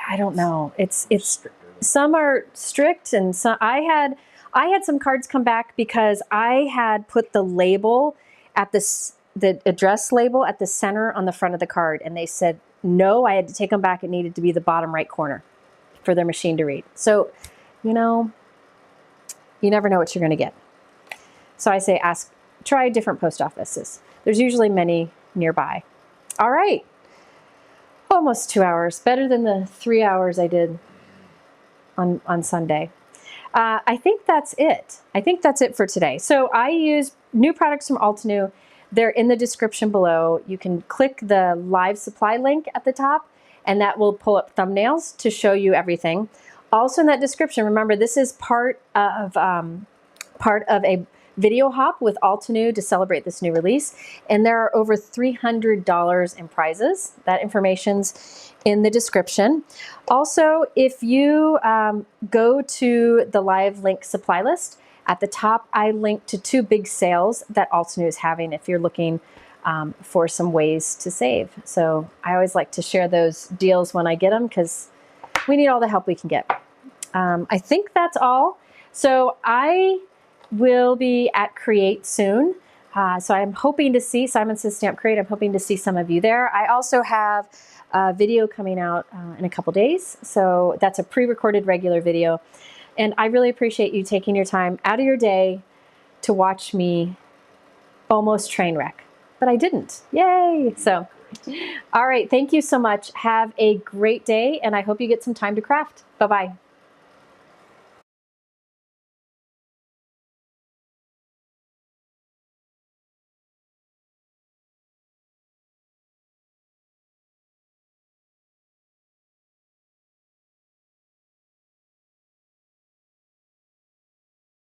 I don't know. It's Stricter. some are strict, and some I had some cards come back because I had put the label at the address label at the center on the front of the card, and they said no. I had to take them back. It needed to be the bottom right corner for their machine to read. So, you know, you never know what you're going to get. So I say try different post offices. There's usually many nearby. All right. Almost 2 hours, better than the 3 hours I did on Sunday. I think that's it. I think that's it for today. So I use new products from Altenew. They're in the description below. You can click the live supply link at the top, and that will pull up thumbnails to show you everything. Also in that description, remember this is part of a video hop with Altenew to celebrate this new release, and there are over $300 in prizes. That information's in the description. Also, if you go to the live link supply list, at the top I linked to 2 big sales that Altenew is having if you're looking for some ways to save. So I always like to share those deals when I get them because we need all the help we can get. I think that's all. So I will be at Create soon. So I'm hoping to see, Simon says Stamp Create, I'm hoping to see some of you there. I also have a video coming out in a couple days. So that's a pre-recorded regular video. And I really appreciate you taking your time out of your day to watch me almost train wreck. But I didn't. Yay! So, all right. Thank you so much. Have a great day, and I hope you get some time to craft. Bye-bye.